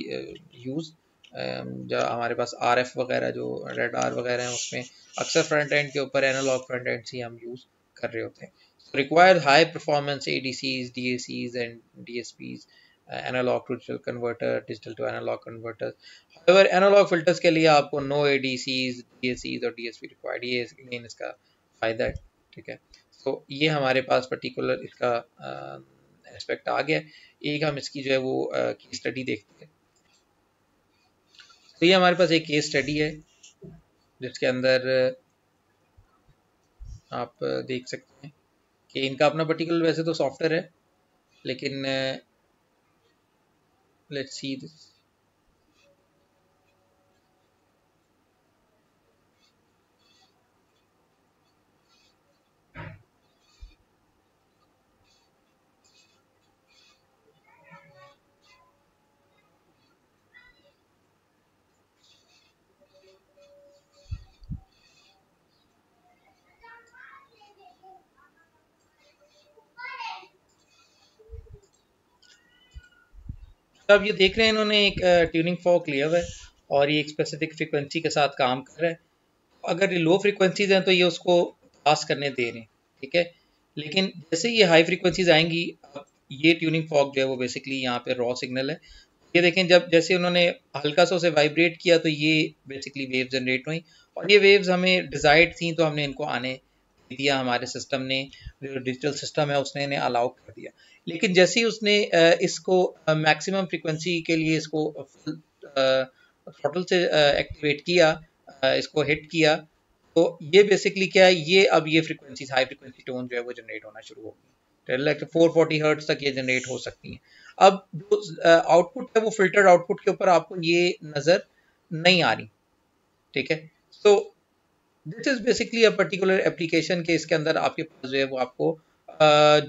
use, जो हमारे पास RF वगैरह जो रेडार वगैरह हैं उसमें अक्सर फ्रंट एंड के ऊपर एनालॉग फ्रंट एंड ही हम यूज़ कर रहे होते हैं। Require high performance ADCs, DACs and DSPs, analog to digital converter, digital to analog converter. अगर एनालॉग फिल्टर्स के लिए आपको नो ADCs, DACs और DSP रिक्वायर्ड, ये मेन इसका फ़ायदा है। ठीक है, तो ये हमारे पास पर्टिकुलर इसका एस्पेक्ट आ गया। एक हम इसकी जो है वो की स्टडी देखते हैं। तो ये हमारे पास एक केस स्टडी है जिसके अंदर आप देख सकते हैं कि इनका अपना पर्टिकुलर वैसे तो सॉफ्टवेयर है, लेकिन लेट्स सी दिस। तो आप ये देख रहे हैं इन्होंने एक ट्यूनिंग फॉर्क लिया हुआ है और ये एक स्पेसिफिक फ्रीक्वेंसी के साथ काम कर रहा है। अगर ये लो फ्रीक्वेंसीज हैं तो ये उसको पास करने दे रहे हैं। ठीक है, लेकिन जैसे ये हाई फ्रीक्वेंसीज आएंगी, अब ये ट्यूनिंग फॉर्क जो है वो बेसिकली यहाँ पे रॉ सिग्नल है। ये देखें जब जैसे उन्होंने हल्का सा उसे वाइब्रेट किया तो ये बेसिकली वेव जनरेट हुई और ये वेव्स हमें डिजायर्ड थी तो हमने इनको आने दिया, हमारे सिस्टम ने जो डिजिटल सिस्टम है उसने इन्हें अलाउ कर दिया। लेकिन जैसे ही उसने इसको मैक्सिमम फ्रीक्वेंसी के लिए इसको थ्रॉटल से एक्टिवेट किया, इसको हिट किया, तो ये बेसिकली क्या है, ये अब ये फ्रीक्वेंसी हाई फ्रीक्वेंसी टोन जो है वो जनरेट होना शुरू होगी। लाइक 440 हर्ट्ज तक ये जनरेट हो सकती हैं। अब जो आउटपुट है वो फिल्टर्ड आउटपुट के ऊपर आपको ये नज़र नहीं आ रही। ठीक है, तो this is basically a particular application के इसके अंदर आपके पास जो है वो आपको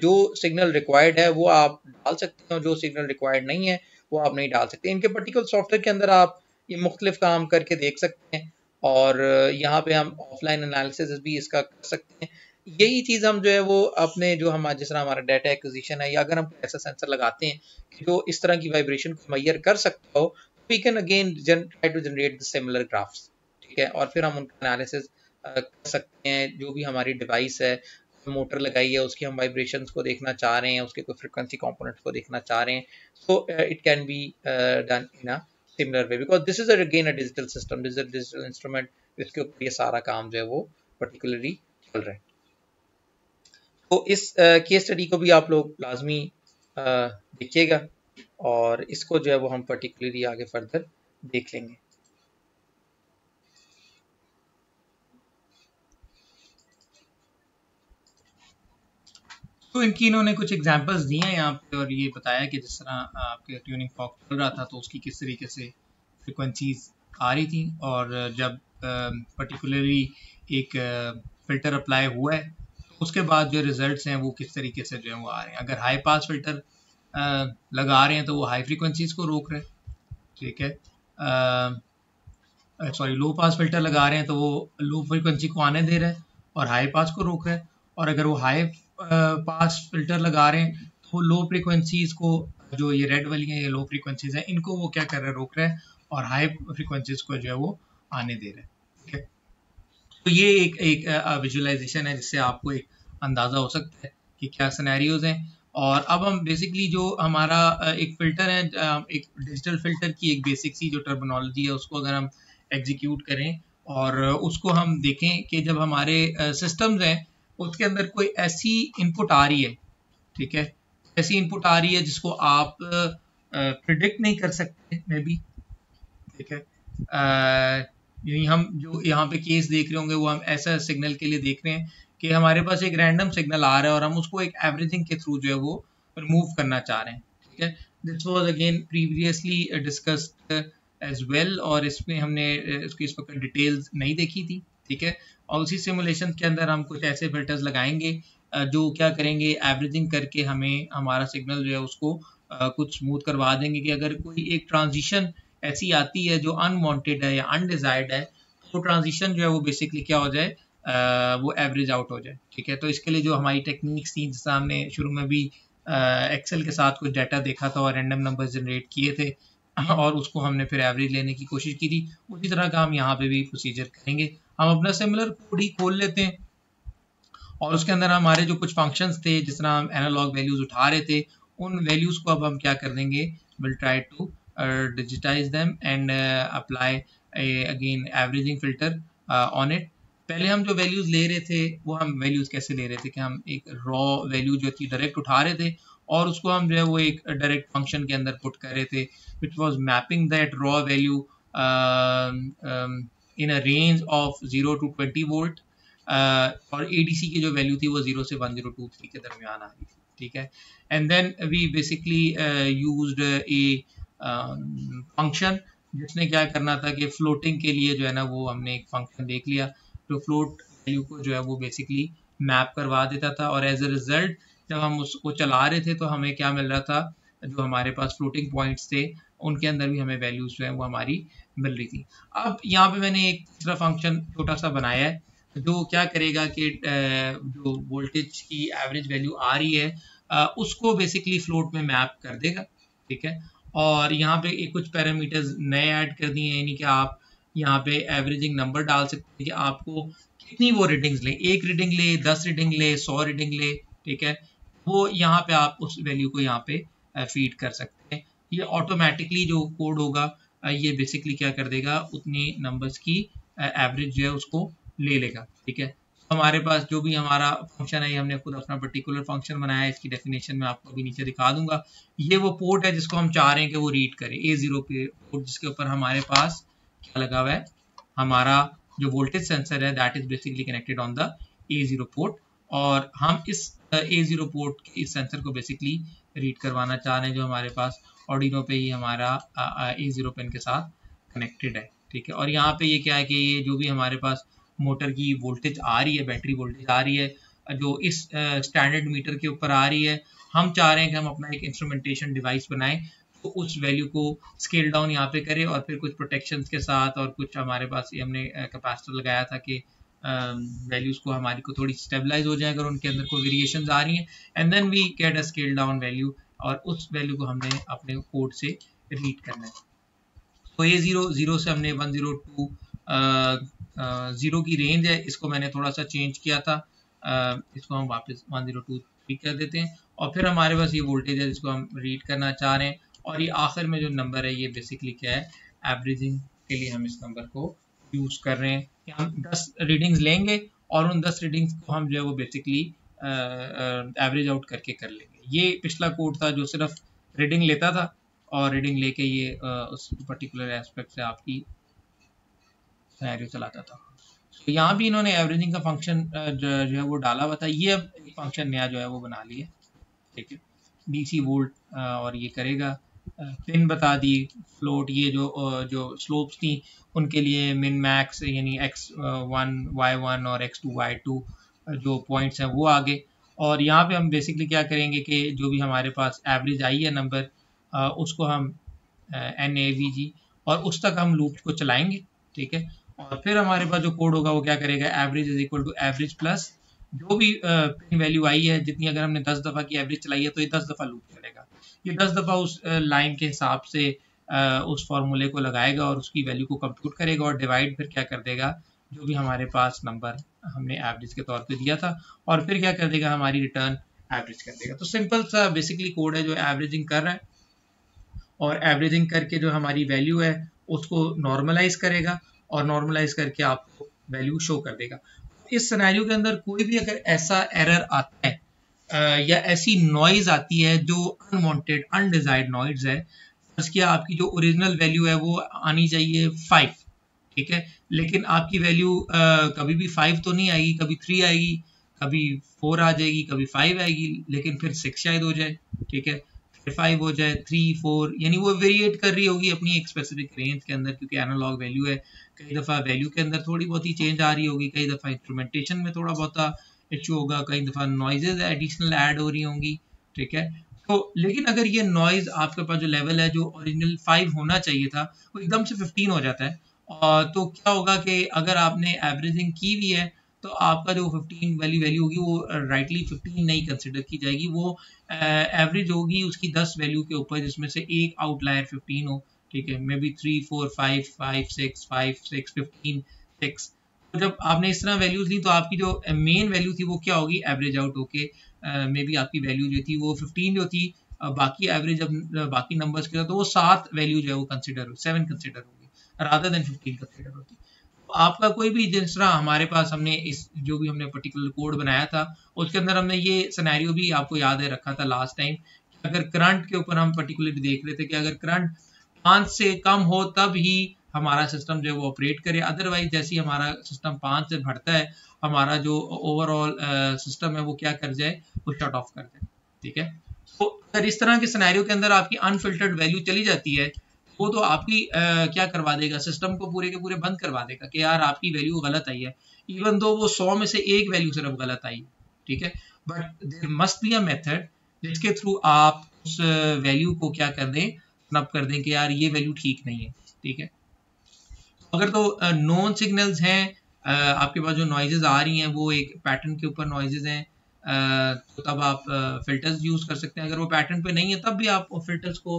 जो सिग्नल रिक्वायर्ड है वो आप डाल सकते हैं और जो सिग्नल रिक्वायर्ड नहीं है वो आप नहीं डाल सकते। इनके पर्टिकुलर सॉफ्टवेयर के अंदर आप ये मुख्तलिफ काम करके देख सकते हैं और यहाँ पे हम ऑफलाइन एनालिसिस भी इसका कर सकते हैं। यही चीज़ हम जो है वो अपने जो हम जिस तरह हमारा डाटा एक्विजिशन है या अगर हम ऐसा सेंसर लगाते हैं कि जो इस तरह की वाइब्रेशन को मेजर कर सकता हो, we can again try to generate the similar graphs, ठीक है, और फिर हम उनका एनालिसिस कर सकते हैं। जो भी हमारी डिवाइस है, मोटर लगाई है, उसकी हम वाइब्रेशंस को देखना चाह रहे हैं, उसके कोई फ्रिक्वेंसी कंपोनेंट्स को देखना चाह रहे हैं, so it can be done in a similar way because this is again a digital system, this is a digital instrument, इसके ऊपर ये सारा काम जो है वो पर्टिकुलरली चल रहा है। तो इस केस स्टडी को भी आप लोग लाजमी देखिएगा और इसको जो है वो हम पर्टिकुलरली आगे फर्दर देख लेंगे। तो इनकी इन्होंने कुछ एग्जांपल्स दिए हैं यहाँ पे और ये बताया कि जिस तरह आपके ट्यूनिंग फॉक चल रहा था तो उसकी किस तरीके से फ्रिक्वेंसीज आ रही थी और जब पर्टिकुलरली एक फिल्टर अप्लाई हुआ है तो उसके बाद जो रिजल्ट्स हैं वो किस तरीके से जो है वो आ रहे हैं। अगर हाई पास फिल्टर लगा रहे हैं तो वो हाई फ्रिक्वेंसीज को रोक रहे हैं, ठीक है, सॉरी लो पास फिल्टर लगा रहे हैं तो वो लो फ्रिक्वेंसी को आने दे रहा है और हाई पास को रोक रहा है, और अगर वो हाई पास फिल्टर लगा रहे हैं तो वो लो फ्रिक्वेंसीज को, जो ये रेड वाली है ये लो फ्रिक्वेंसीज है, इनको वो क्या कर रहा है, रोक रहा है, और हाई फ्रिक्वेंसीज को जो है वो आने दे रहा है, ठीक है। तो ये एक विजुअलाइजेशन है जिससे आपको एक अंदाज़ा हो सकता है कि क्या सिनेरियोज हैं। और अब हम बेसिकली जो हमारा एक फ़िल्टर है, एक डिजिटल फ़िल्टर की एक बेसिक सी जो टर्मिनोलॉजी है उसको अगर हम एग्जीक्यूट करें और उसको हम देखें कि जब हमारे सिस्टम्स हैं उसके अंदर कोई ऐसी इनपुट आ रही है, ठीक है, ऐसी इनपुट आ रही है जिसको आप प्रिडिक्ट नहीं कर सकते मे बी, ठीक है, यानी हम जो यहाँ पे केस देख रहे होंगे वो हम ऐसा सिग्नल के लिए देख रहे हैं कि हमारे पास एक रैंडम सिग्नल आ रहा है और हम उसको एक एवरेजिंग के थ्रू जो है वो रिमूव करना चाह रहे हैं, ठीक है। This was again previously discussed as well और इसमें हमने इसकी इस वक्त डिटेल्स नहीं देखी थी, ठीक है। और उसी सिमुलेशन के अंदर हम कुछ ऐसे फिल्टर्स लगाएंगे जो क्या करेंगे, एवरेजिंग करके हमें हमारा सिग्नल जो है उसको कुछ स्मूथ करवा देंगे कि अगर कोई एक ट्रांजिशन ऐसी आती है जो अनवांटेड है या अनडिजायर्ड है तो ट्रांजिशन जो है वो बेसिकली क्या हो जाए, वो एवरेज आउट हो जाए, ठीक है। तो इसके लिए जो हमारी टेक्निक्स थी, जिस हमने शुरू में भी एक्सेल के साथ कुछ डाटा देखा था और रैंडम नंबर जनरेट किए थे और उसको हमने फिर एवरेज लेने की कोशिश की थी, उसी तरह का हम यहाँ पे भी प्रोसीजर करेंगे। हम अपना सिमिलर कोड ही खोल लेते हैं और उसके अंदर हमारे जो कुछ फंक्शंस थे, जिस तरह हम एनालॉग वैल्यूज उठा रहे थे, उन वैल्यूज को अब हम क्या कर देंगे, will try to digitize them and apply again averaging filter on it। पहले हम जो वैल्यूज ले रहे थे वो हम वैल्यूज कैसे ले रहे थे कि हम एक रॉ वैल्यू जो थी डायरेक्ट उठा रहे थे और उसको हम जो है वो एक डायरेक्ट फंक्शन के अंदर पुट कर रहे थे which was mapping that raw value in a range of 0 to 20 volt और ADC की जो वैल्यू थी वो 0 से 1023 के दरमियान आ रही थी, ठीक है। And then we basically used a function जिसने क्या करना था कि फ्लोटिंग के लिए जो है ना वो हमने एक फंक्शन देख लिया जो फ्लोट वैल्यू को जो है वो बेसिकली मैप करवा देता था और एज अ रिजल्ट जब हम उसको चला रहे थे तो हमें क्या मिल रहा था, जो हमारे पास फ्लोटिंग पॉइंट्स थे उनके अंदर भी हमें वैल्यूज जो है वो हमारी मिल रही थी। अब यहाँ पे मैंने एक दूसरा फंक्शन छोटा सा बनाया है जो क्या करेगा कि जो वोल्टेज की एवरेज वैल्यू आ रही है उसको बेसिकली फ्लोट में मैप कर देगा, ठीक है। और यहाँ पे एक कुछ पैरामीटर्स नए ऐड कर दिए हैं, यानी कि आप यहाँ पे एवरेजिंग नंबर डाल सकते हैं कि आपको कितनी वो रीडिंग्स ले, 1 रीडिंग ले, 10 रीडिंग ले, 100 रीडिंग ले, ठीक है। वो यहाँ पे आप उस वैल्यू को यहाँ पे फीड कर सकते हैं। ये ऑटोमेटिकली जो कोड होगा ये बेसिकली क्या कर देगा, उतनी नंबर्स की एवरेज जो है उसको ले लेगा, ठीक है। हमारे पास जो भी हमारा फंक्शन है, ये हमने खुद अपना पर्टिकुलर फंक्शन बनाया है, इसकी डेफिनेशन में आपको अभी नीचे दिखा दूंगा। ये वो पोर्ट है जिसको हम चाह रहे हैं कि वो रीड करे, A0 पे पोर्ट जिसके ऊपर हमारे पास क्या लगा हुआ है, हमारा जो वोल्टेज सेंसर है that is basically connected on the A0 port और हम इस A0 पोर्ट के इस सेंसर को बेसिकली रीड करवाना चाह रहे हैं जो हमारे पास ऑर्डिनो पे ही हमारा A0 पिन के साथ कनेक्टेड है, ठीक है। और यहाँ पे ये क्या है कि ये जो भी हमारे पास मोटर की वोल्टेज आ रही है, बैटरी वोल्टेज आ रही है जो इस स्टैंडर्ड मीटर के ऊपर आ रही है। हम चाह रहे हैं कि हम अपना एक इंस्ट्रूमेंटेशन डिवाइस बनाएं, तो उस वैल्यू को स्केल डाउन यहाँ पे करें और फिर कुछ प्रोटेक्शंस के साथ और कुछ हमारे पास ये हमने कैपेसिटर लगाया था कि वैल्यूज को हमारी को थोड़ी स्टेबलाइज हो जाए अगर उनके अंदर कोई वेरिएशंस आ रही हैं, and then we get a scale down value और उस वैल्यू को हमने अपने कोड से रीड करना है। तो ये 0 से हमने 102 0 की रेंज है, इसको मैंने थोड़ा सा चेंज किया था, इसको हम वापस 1023 कर देते हैं और फिर हमारे पास ये वोल्टेज है जिसको हम रीड करना चाह रहे हैं। और ये आखिर में जो नंबर है ये बेसिकली क्या है, एवरेजिंग के लिए हम इस नंबर को यूज कर रहे हैं कि हम 10 रीडिंग्स लेंगे और उन 10 रीडिंग्स को हम जो है वो बेसिकली एवरेज आउट करके कर लेंगे। ये पिछला कोड था जो सिर्फ रीडिंग लेता था और रीडिंग लेके ये उस पर्टिकुलर एस्पेक्ट से आपकी सिनेरियो चलाता था। तो यहाँ भी इन्होंने एवरेजिंग का फंक्शन जो है वो डाला हुआ था, ये अब एक फंक्शन नया जो है वो बना लिए, ठीक है, DC वोल्ट और ये करेगा, पिन बता दी, फ्लोट, ये जो स्लोप्स थी उनके लिए मिन मैक्स यानी x1 y1 और x2 y2 जो पॉइंट्स हैं वो आगे। और यहाँ पे हम बेसिकली क्या करेंगे कि जो भी हमारे पास एवरेज आई है नंबर उसको हम NAVG और उस तक हम लूप को चलाएंगे, ठीक है। और फिर हमारे पास जो कोड होगा वो क्या करेगा, average is equal to average plus जो भी पिन वैल्यू आई है, जितनी अगर हमने 10 दफ़ा की एवरेज चलाई है तो ये 10 दफ़ा लूप चलेगा, ये 10 दफ़ा उस लाइन के हिसाब से उस फॉर्मूले को लगाएगा और उसकी वैल्यू को कंप्यूट करेगा और डिवाइड फिर क्या कर देगा जो भी हमारे पास नंबर हमने एवरेज के तौर पे दिया था और फिर क्या कर देगा, हमारी रिटर्न एवरेज कर देगा। तो सिंपल सा बेसिकली कोड है जो एवरेजिंग कर रहा है और एवरेजिंग करके जो हमारी वैल्यू है उसको नॉर्मलाइज करेगा और नॉर्मलाइज करके आपको वैल्यू शो कर देगा। इस सिनेरियो के अंदर कोई भी अगर ऐसा एरर आता है या ऐसी नॉइज आती है जो अनवांटेड अनडिजायर्ड नॉइज है, उसकी आपकी जो ओरिजिनल वैल्यू है वो आनी चाहिए 5, ठीक है, लेकिन आपकी वैल्यू कभी भी 5 तो नहीं आएगी, कभी 3 आएगी, कभी 4 आ जाएगी, कभी 5 आएगी, लेकिन फिर 6 शायद हो जाए, ठीक है, फिर 5 हो जाए, 3 4, यानी वो वेरिएट कर रही होगी अपनी एक स्पेसिफिक रेंज के अंदर, क्योंकि एनालॉग वैल्यू है। कई दफ़ा वैल्यू के अंदर थोड़ी बहुत ही चेंज आ रही होगी, कई दफ़ा इंस्ट्रूमेंटेशन में थोड़ा बहुत इशू होगा, कई दफ़ा नॉइजेज एडिशनल ऐड हो रही होंगी, ठीक है। तो लेकिन अगर ये नॉइज आपके पास जो लेवल है जो ओरिजिनल 5 होना चाहिए था वो एकदम से 15 हो जाता है, तो क्या होगा कि अगर आपने एवरेजिंग की हुई है तो आपका जो 15 वैल्यू होगी वो राइटली 15 नहीं कंसिडर की जाएगी, वो एवरेज होगी उसकी 10 वैल्यू के ऊपर जिसमें से एक आउटलायर 15 हो, ठीक है, मे बी 3 4 5 5 6 5 6 15 6। तो जब आपने इस तरह वैल्यूज ली तो आपकी जो मेन वैल्यू थी वो क्या होगी, एवरेज आउट होके मे बी आपकी वैल्यू जो थी वो 15 जो थी, बाकी एवरेज जब बाकी नंबर्स के साथ तो वो 7 वैल्यू जो है वो कंसिडर 7 कंसिडर होगी रादर देन 15 कंसिडर होती। तो आपका कोई भी जिस तरह हमारे पास हमने इस जो भी हमने पर्टिकुलर कोड बनाया था उसके अंदर हमने ये सिनेरियो भी आपको याद है रखा था लास्ट टाइम, अगर करंट के ऊपर हम पर्टिकुलरली देख रहे थे कि अगर करंट 5 से कम हो तब ही हमारा सिस्टम जो है वो ऑपरेट करे, अदरवाइज जैसे ही हमारा सिस्टम 5 से बढ़ता है हमारा जो ओवरऑल सिस्टम है वो क्या कर जाए, वो शट ऑफ कर जाए, ठीक है। तो अगर इस तरह के सिनेरियो के अंदर आपकी अनफिल्टर्ड वैल्यू चली जाती है वो तो आपकी क्या करवा देगा, सिस्टम को पूरे के पूरे बंद करवा देगा कि यार आपकी वैल्यू गलत आई है, इवन दो वो 100 में से एक वैल्यू सिर्फ गलत आई, ठीक है। But there must be a method जिसके थ्रू आप उस वैल्यू को क्या कर दें, स्नप कर दें कि यार ये वैल्यू ठीक नहीं है, ठीक है। अगर तो नॉन सिग्नल्स हैं, आपके पास जो नॉइजेज आ रही हैं वो एक पैटर्न के ऊपर नॉइजेज हैं, तो तब आप फिल्टर्स यूज कर सकते हैं, अगर वो पैटर्न पे नहीं है तब भी आप फिल्टर्स को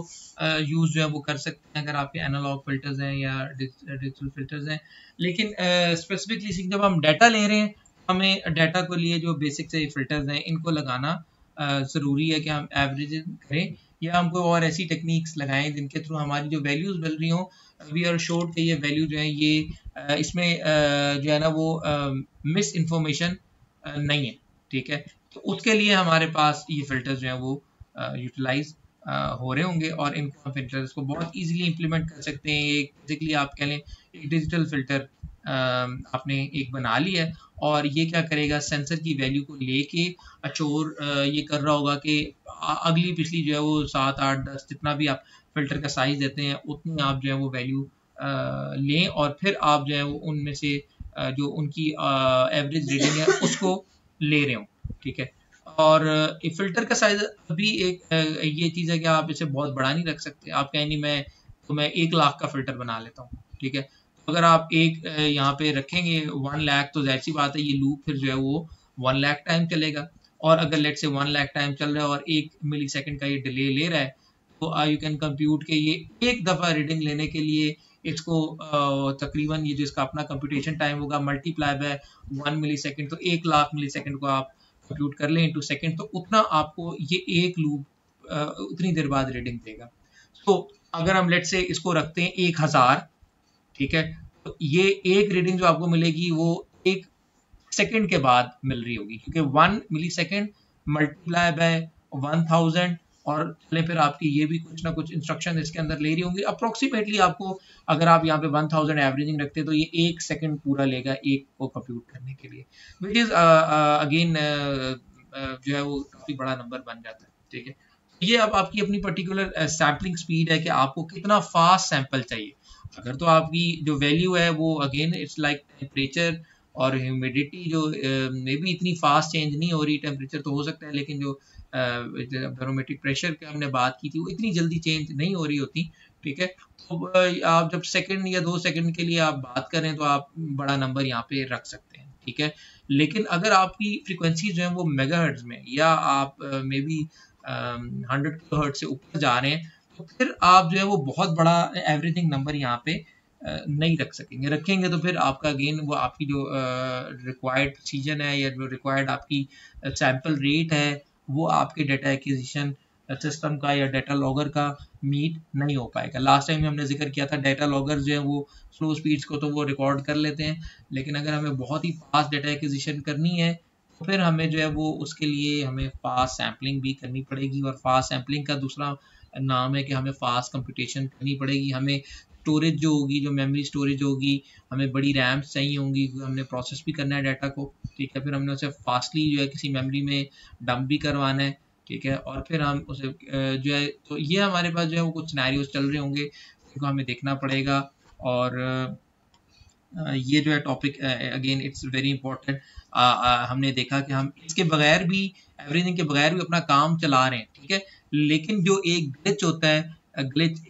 यूज जो है वो कर सकते हैं अगर आपके एनालॉग फिल्टर्स हैं या डिजिटल फिल्टर्स हैं। लेकिन स्पेसिफिकली जब हम डाटा ले रहे हैं हमें डाटा को लिए जो बेसिक से फिल्टर्स हैं इनको लगाना ज़रूरी है कि हम एवरेजिंग करें या हमको और ऐसी टेक्निक्स लगाएं जिनके थ्रू हमारी जो वैल्यूज मिल रही हों, वी आर श्योर कि ये वैल्यू जो है ये इसमें जो है ना वो मिस इन्फॉर्मेशन नहीं है, ठीक है। तो उसके लिए हमारे पास ये फिल्टर्स जो हैं वो यूटिलाइज हो रहे होंगे और इन फिल्टर्स को बहुत इजीली इंप्लीमेंट कर सकते हैं। एक बेसिकली आप कह लें एक डिजिटल फिल्टर आपने एक बना लिया है और ये क्या करेगा, सेंसर की वैल्यू को लेके अचोर ये कर रहा होगा कि अगली पिछली जो है वो 7 8 10 जितना भी आप फिल्टर का साइज देते हैं उतनी आप जो है वो वैल्यू लें और फिर आप जो है वो उनमें से जो उनकी एवरेज रीडिंग है उसको ले रहे हो, ठीक है। और फिल्टर का साइज अभी एक ये चीज़ है कि आप इसे बहुत बड़ा नहीं रख सकते। आप कहें नहीं मैं 1 लाख का फिल्टर बना लेता हूँ, ठीक है। अगर आप एक यहाँ पे रखेंगे 1 लाख, तो जाहिर सी बात है ये लूप फिर जो है वो 1 लाख टाइम चलेगा। और अगर लेट से 1 लाख टाइम चल रहा है और 1 मिली सेकेंड का ये डिले ले रहा है, तो यू कैन कंप्यूट के ये एक दफ़ा रीडिंग लेने के लिए इसको तकरीबन ये जो इसका अपना कंप्यूटेशन टाइम होगा मल्टीप्लाई बाय 1 मिली सेकेंड, तो 1 लाख मिली सेकेंड को आप कंप्यूट कर लें इंटू सेकेंड, तो उतना आपको ये एक लूप उतनी देर बाद रीडिंग देगा। तो अगर हम लेट से इसको रखते हैं 1000, ठीक है, तो ये एक रीडिंग जो आपको मिलेगी वो 1 सेकेंड के बाद मिल रही होगी, क्योंकि 1 मिली सेकेंड मल्टीप्लाई बाय 1000, और चले फिर आपकी ये भी कुछ ना कुछ इंस्ट्रक्शन इसके अंदर ले रही होंगी अप्रोक्सीमेटली आपको। अगर आप यहाँ पे 1000 एवरेजिंग रखते हैं तो ये 1 सेकेंड पूरा लेगा एक को कंप्यूट करने के लिए, विच इज अगेन जो है वो काफी बड़ा नंबर बन जाता है, ठीक है। ये अब आपकी अपनी पर्टिकुलर सैम्पलिंग स्पीड है कि आपको कितना फास्ट सैंपल चाहिए। अगर तो आपकी जो वैल्यू है वो अगेन इट्स लाइक टेम्परेचर और ह्यूमिडिटी, जो मे बी इतनी फास्ट चेंज नहीं हो रही, टेम्परेचर तो हो सकता है लेकिन जो बैरोमेट्रिक प्रेशर की हमने बात की थी वो इतनी जल्दी चेंज नहीं हो रही होती, ठीक है। तो आप जब सेकंड या 2 सेकंड के लिए आप बात करें तो आप बड़ा नंबर यहाँ पे रख सकते हैं, ठीक है। लेकिन अगर आपकी फ्रीक्वेंसी जो है वो मेगाहर्ट्ज में, या आप मे बी 100 किलोहर्ट्ज से ऊपर जा रहे हैं, तो फिर आप जो है वो बहुत बड़ा एवरेजिंग नंबर यहाँ पे नहीं रख सकेंगे। रखेंगे तो फिर आपका अगेन वो आपकी जो रिक्वायर्ड प्रिसीजन है या जो रिक्वायर्ड आपकी सैंपल रेट है वो आपके डेटा एक्विजिशन सिस्टम का या डेटा लॉगर का मीट नहीं हो पाएगा। लास्ट टाइम हमने जिक्र किया था डेटा लॉगर जो है वो स्लो स्पीड्स को तो वो रिकॉर्ड कर लेते हैं, लेकिन अगर हमें बहुत ही फास्ट डेटा एक्विजिशन करनी है तो फिर हमें जो है वो उसके लिए हमें फास्ट सैम्पलिंग भी करनी पड़ेगी। और फास्ट सैम्पलिंग का दूसरा नाम है कि हमें फास्ट कंप्यूटेशन करनी पड़ेगी। हमें स्टोरेज जो होगी, जो मेमोरी स्टोरेज होगी, हमें बड़ी रैम्स चाहिए होंगी, हमने प्रोसेस भी करना है डाटा को, ठीक है। फिर हमने उसे फास्टली जो है किसी मेमोरी में डंप भी करवाना है, ठीक है। और फिर हम उसे जो है, तो ये हमारे पास जो है वो कुछ सिनेरियोज चल रहे होंगे जिनको हमें देखना पड़ेगा। और ये जो है topic again it's very important. हमने देखा कि हम इसके बगैर भी, एवरीथिंग के बगैर भी अपना काम चला रहे हैं, ठीक है। लेकिन जो एक ग्लिच होता है, glitch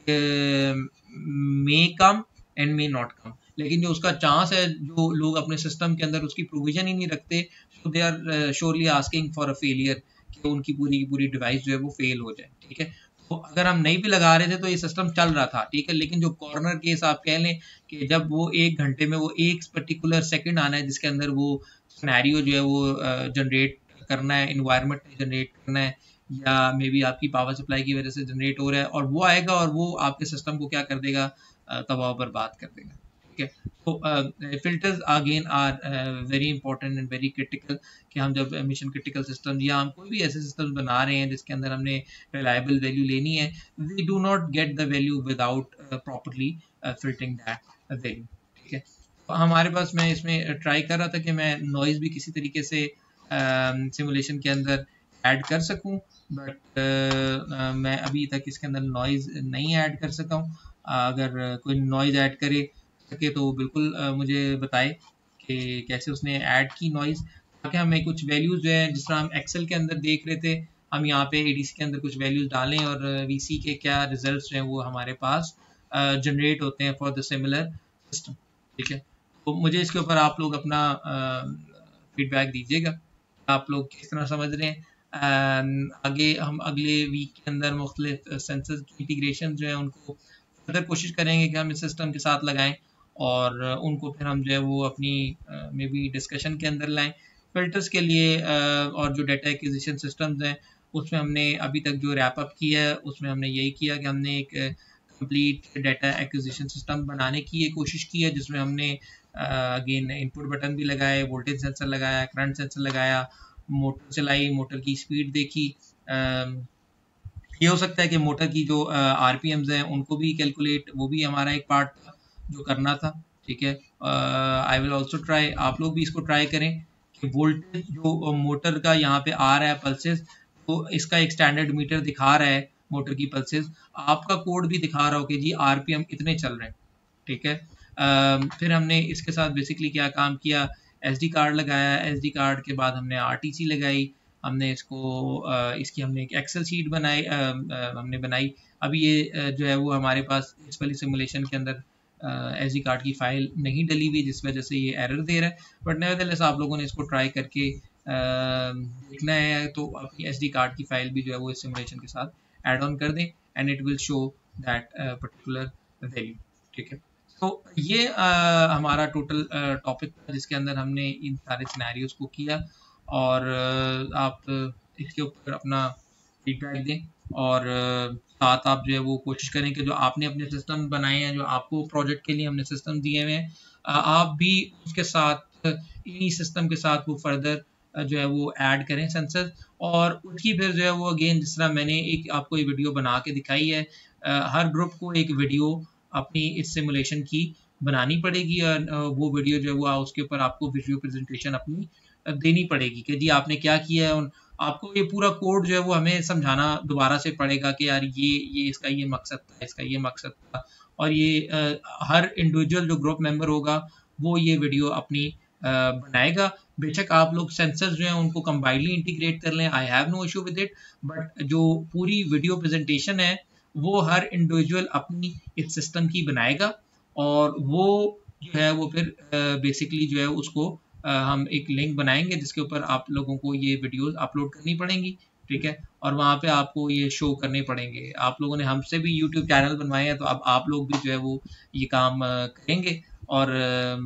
may come and may not come, लेकिन जो उसका चांस है, जो लोग अपने सिस्टम के अंदर उसकी प्रोविजन ही नहीं रखते, तो they are surely asking for a failure, कि उनकी पूरी की पूरी डिवाइस जो है वो फेल हो जाए, ठीक है। तो अगर हम नहीं भी लगा रहे थे तो ये सिस्टम चल रहा था, ठीक है। लेकिन जो कॉर्नर केस आप कह लें कि जब वो 1 घंटे में वो एक पर्टिकुलर सेकंड आना है जिसके अंदर वो सिनेरियो जो है वो जनरेट करना है, इन्वायरमेंट जनरेट करना है, या मे बी आपकी पावर सप्लाई की वजह से जनरेट हो रहा है, और वो आएगा और वो आपके सिस्टम को क्या कर देगा, तबाह बर्बाद कर देगा, ठीक है। तो filters again are very important and very critical, कि हम जब मिशन क्रिटिकल सिस्टम या हम कोई भी ऐसे सिस्टम बना रहे हैं जिसके अंदर हमने रिलायबल वैल्यू लेनी है, we do not get the value without properly filtering that value, ठीक है। तो हमारे पास, मैं इसमें ट्राई कर रहा था कि मैं नॉइज़ भी किसी तरीके से सिमुलेशन के अंदर ऐड कर सकूं, बट मैं अभी तक इसके अंदर नॉइज़ नहीं ऐड कर सका हूँ। अगर कोई नॉइज़ ऐड करे सके तो बिल्कुल मुझे बताए कि कैसे उसने ऐड की नॉइज़, ताकि हमें कुछ वैल्यूज़ जो है, जिस तरह हम एक्सेल के अंदर देख रहे थे, हम यहाँ पे एडीसी के अंदर कुछ वैल्यूज़ डालें और वीसी के क्या रिजल्ट्स हैं वो हमारे पास जनरेट होते हैं फॉर द सिमिलर सिस्टम, ठीक है। तो मुझे इसके ऊपर आप लोग अपना फीडबैक दीजिएगा, आप लोग किस तरह समझ रहे हैं। आगे हम अगले वीक के अंदर मुख्तलिफ सेंसर की इंटीग्रेशन जो है उनको फर्दर कोशिश करेंगे कि हम इस सिस्टम के साथ लगाएं, और उनको फिर हम जो है वो अपनी मे बी डिस्कशन के अंदर लाएं। फिल्टर्स के लिए और जो डेटा एक्विजिशन सिस्टम्स हैं उसमें हमने अभी तक जो रैप अप किया है उसमें हमने यही किया कि हमने एक कंप्लीट डेटा एक्विजिशन सिस्टम बनाने की कोशिश की है, जिसमें हमने अगेन इनपुट बटन भी लगाए, वोल्टेज सेंसर लगाया, करंट सेंसर लगाया, मोटर चलाई, मोटर की स्पीड देखी। ये हो सकता है कि मोटर की जो आरपीएम्स हैं उनको भी कैलकुलेट, वो भी हमारा एक पार्ट था जो करना था, ठीक है। आई विल ऑल्सो ट्राई, आप लोग भी इसको ट्राई करें कि वोल्टेज जो मोटर का यहाँ पे आ रहा है पल्सेस, तो इसका एक स्टैंडर्ड मीटर दिखा रहा है मोटर की पल्सेस, आपका कोड भी दिखा रहा हो कि जी आरपीएम इतने चल रहे हैं, ठीक है। फिर हमने इसके साथ बेसिकली क्या काम किया, एसडी कार्ड लगाया, एसडी कार्ड के बाद हमने आरटीसी लगाई, हमने इसको इसकी हमने एक एक्सेल शीट बनाई, हमने बनाई। अभी ये जो है वो हमारे पास इस वाली सिमुलेशन के अंदर एसडी कार्ड की फाइल नहीं डली हुई, जिस वजह से ये एरर दे रहा है। बट नेवरदलेस आप लोगों ने इसको ट्राई करके देखना है, तो अपनी एसडी कार्ड की फाइल भी जो है वो इस सिमुलेशन के साथ ऐड ऑन कर दें and it will show that particular value. ठीक है, तो ये हमारा टोटल टॉपिक था जिसके अंदर हमने इन सारे सिनेरियोज को किया, और आप इसके ऊपर अपना फीडबैक दें, और साथ आप जो है वो कोशिश करें कि जो आपने अपने सिस्टम बनाए हैं, जो आपको प्रोजेक्ट के लिए हमने सिस्टम दिए हुए हैं, आप भी उसके साथ इन्हीं सिस्टम के साथ वो फर्दर जो है वो ऐड करें सेंसर, और उसकी फिर जो है वो अगेन जिस तरह मैंने एक आपको ये वीडियो बना के दिखाई है, हर ग्रुप को एक वीडियो अपनी इस सिमुलेशन की बनानी पड़ेगी, और वो वीडियो जो है वो उसके ऊपर आपको वीडियो प्रेजेंटेशन अपनी देनी पड़ेगी कि जी आपने क्या किया है। आपको ये पूरा कोड जो है वो हमें समझाना दोबारा से पड़ेगा कि यार ये इसका ये मकसद था, इसका ये मकसद था, और ये हर इंडिविजुअल जो ग्रुप मेंबर होगा वो ये वीडियो अपनी बनाएगा। बेशक आप लोग सेंसर्स जो हैं उनको कंबाइनली इंटीग्रेट कर लें, I have no issue with it, but जो पूरी वीडियो प्रेजेंटेशन है वो हर इंडिविजुअल अपनी इस सिस्टम की बनाएगा, और वो जो है वो फिर बेसिकली जो है उसको हम एक लिंक बनाएंगे जिसके ऊपर आप लोगों को ये वीडियोस अपलोड करनी पड़ेंगी। ठीक है, और वहाँ पे आपको ये शो करने पड़ेंगे। आप लोगों ने हमसे भी यूट्यूब चैनल बनवाए हैं, तो अब आप लोग भी जो है वो ये काम करेंगे और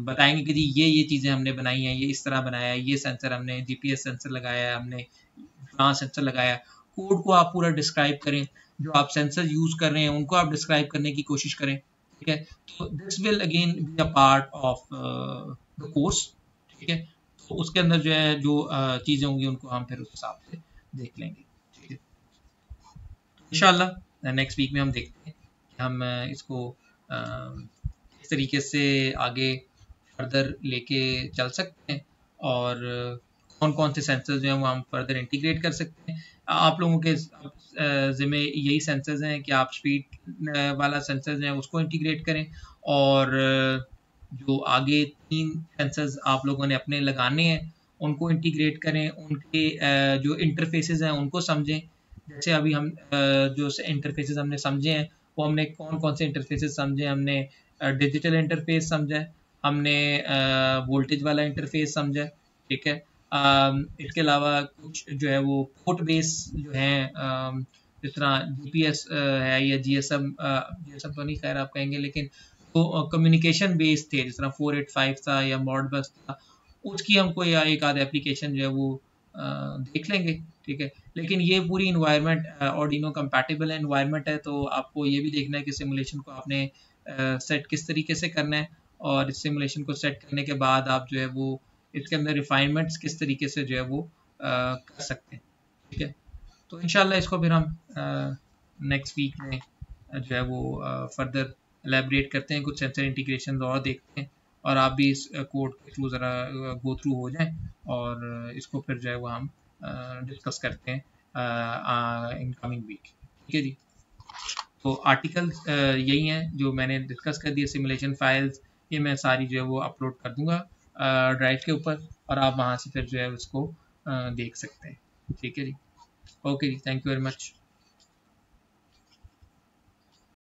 बताएंगे कि जी ये चीज़ें हमने बनाई हैं, ये इस तरह बनाया है, ये सेंसर हमने जीपीएस सेंसर लगाया है, हमने फलां सेंसर लगाया। कोड को आप पूरा डिस्क्राइब करें, जो आप सेंसर यूज कर रहे हैं उनको आप डिस्क्राइब करने की कोशिश करें। ठीक है, तो this will again be a part of the course. ठीक है, तो उसके अंदर जो है जो चीज़ें होंगी उनको हम फिर उस हिसाब से देख लेंगे। ठीक है, इंशाल्लाह नेक्स्ट वीक में हम देखते हैं कि हम इसको किस तरीके से आगे फर्दर लेके चल सकते हैं, और कौन कौन से सेंसर्स जो हैं वो हम फर्दर इंटीग्रेट कर सकते हैं। आप लोगों के ज़िम्मे यही सेंसर्स हैं कि आप स्पीड वाला सेंसर्स हैं उसको इंटीग्रेट करें, और जो आगे 3 सेंसर्स आप लोगों ने अपने लगाने हैं उनको इंटीग्रेट करें, उनके जो इंटरफेसेस हैं उनको समझें। जैसे अभी हम जो इंटरफेसेस हमने समझे हैं, वो हमने कौन कौन से इंटरफेसेस समझे, हमने डिजिटल इंटरफेस समझा है, हमने वोल्टेज वाला इंटरफेस समझा है। ठीक है, इसके अलावा कुछ जो है वो पोर्ट बेस जो हैं, जिस तरह जीपीएस है या जीएसएम, जीएसएम तो नहीं खैर आप कहेंगे, लेकिन तो कम्युनिकेशन बेस थे, जिस तरह 485 था या मॉडबस था, उसकी हमको या एक आध एप्लीकेशन जो है वो देख लेंगे। ठीक है, लेकिन ये पूरी इन्वायरमेंट ऑर्डिनो कंपैटिबल इन्वायरमेंट है, तो आपको ये भी देखना है कि सिमुलेशन को आपने सेट किस तरीके से करना है, और इस सिमुलेशन को सेट करने के बाद आप जो है वो इसके अंदर रिफाइनमेंट्स किस तरीके से जो है वो कर सकते हैं। ठीक है, तो इंशाल्लाह इसको फिर हम नेक्स्ट वीक में जो है वो फर्दर एलैबोरेट करते हैं, कुछ सेंसर इंटीग्रेशन और देखते हैं, और आप भी इस कोड के थ्रू ज़रा गो थ्रू हो जाएं, और इसको फिर जो है वो हम डिस्कस करते हैं इन कमिंग वीक। ठीक है जी, तो आर्टिकल्स यही हैं जो मैंने डिस्कस कर दिए, सिमुलेशन फाइल्स ये मैं सारी जो है वो अपलोड कर दूंगा ड्राइव के ऊपर, और आप वहाँ से फिर जो है उसको देख सकते हैं। ठीक है जी, ओके जी, थैंक यू वेरी मच।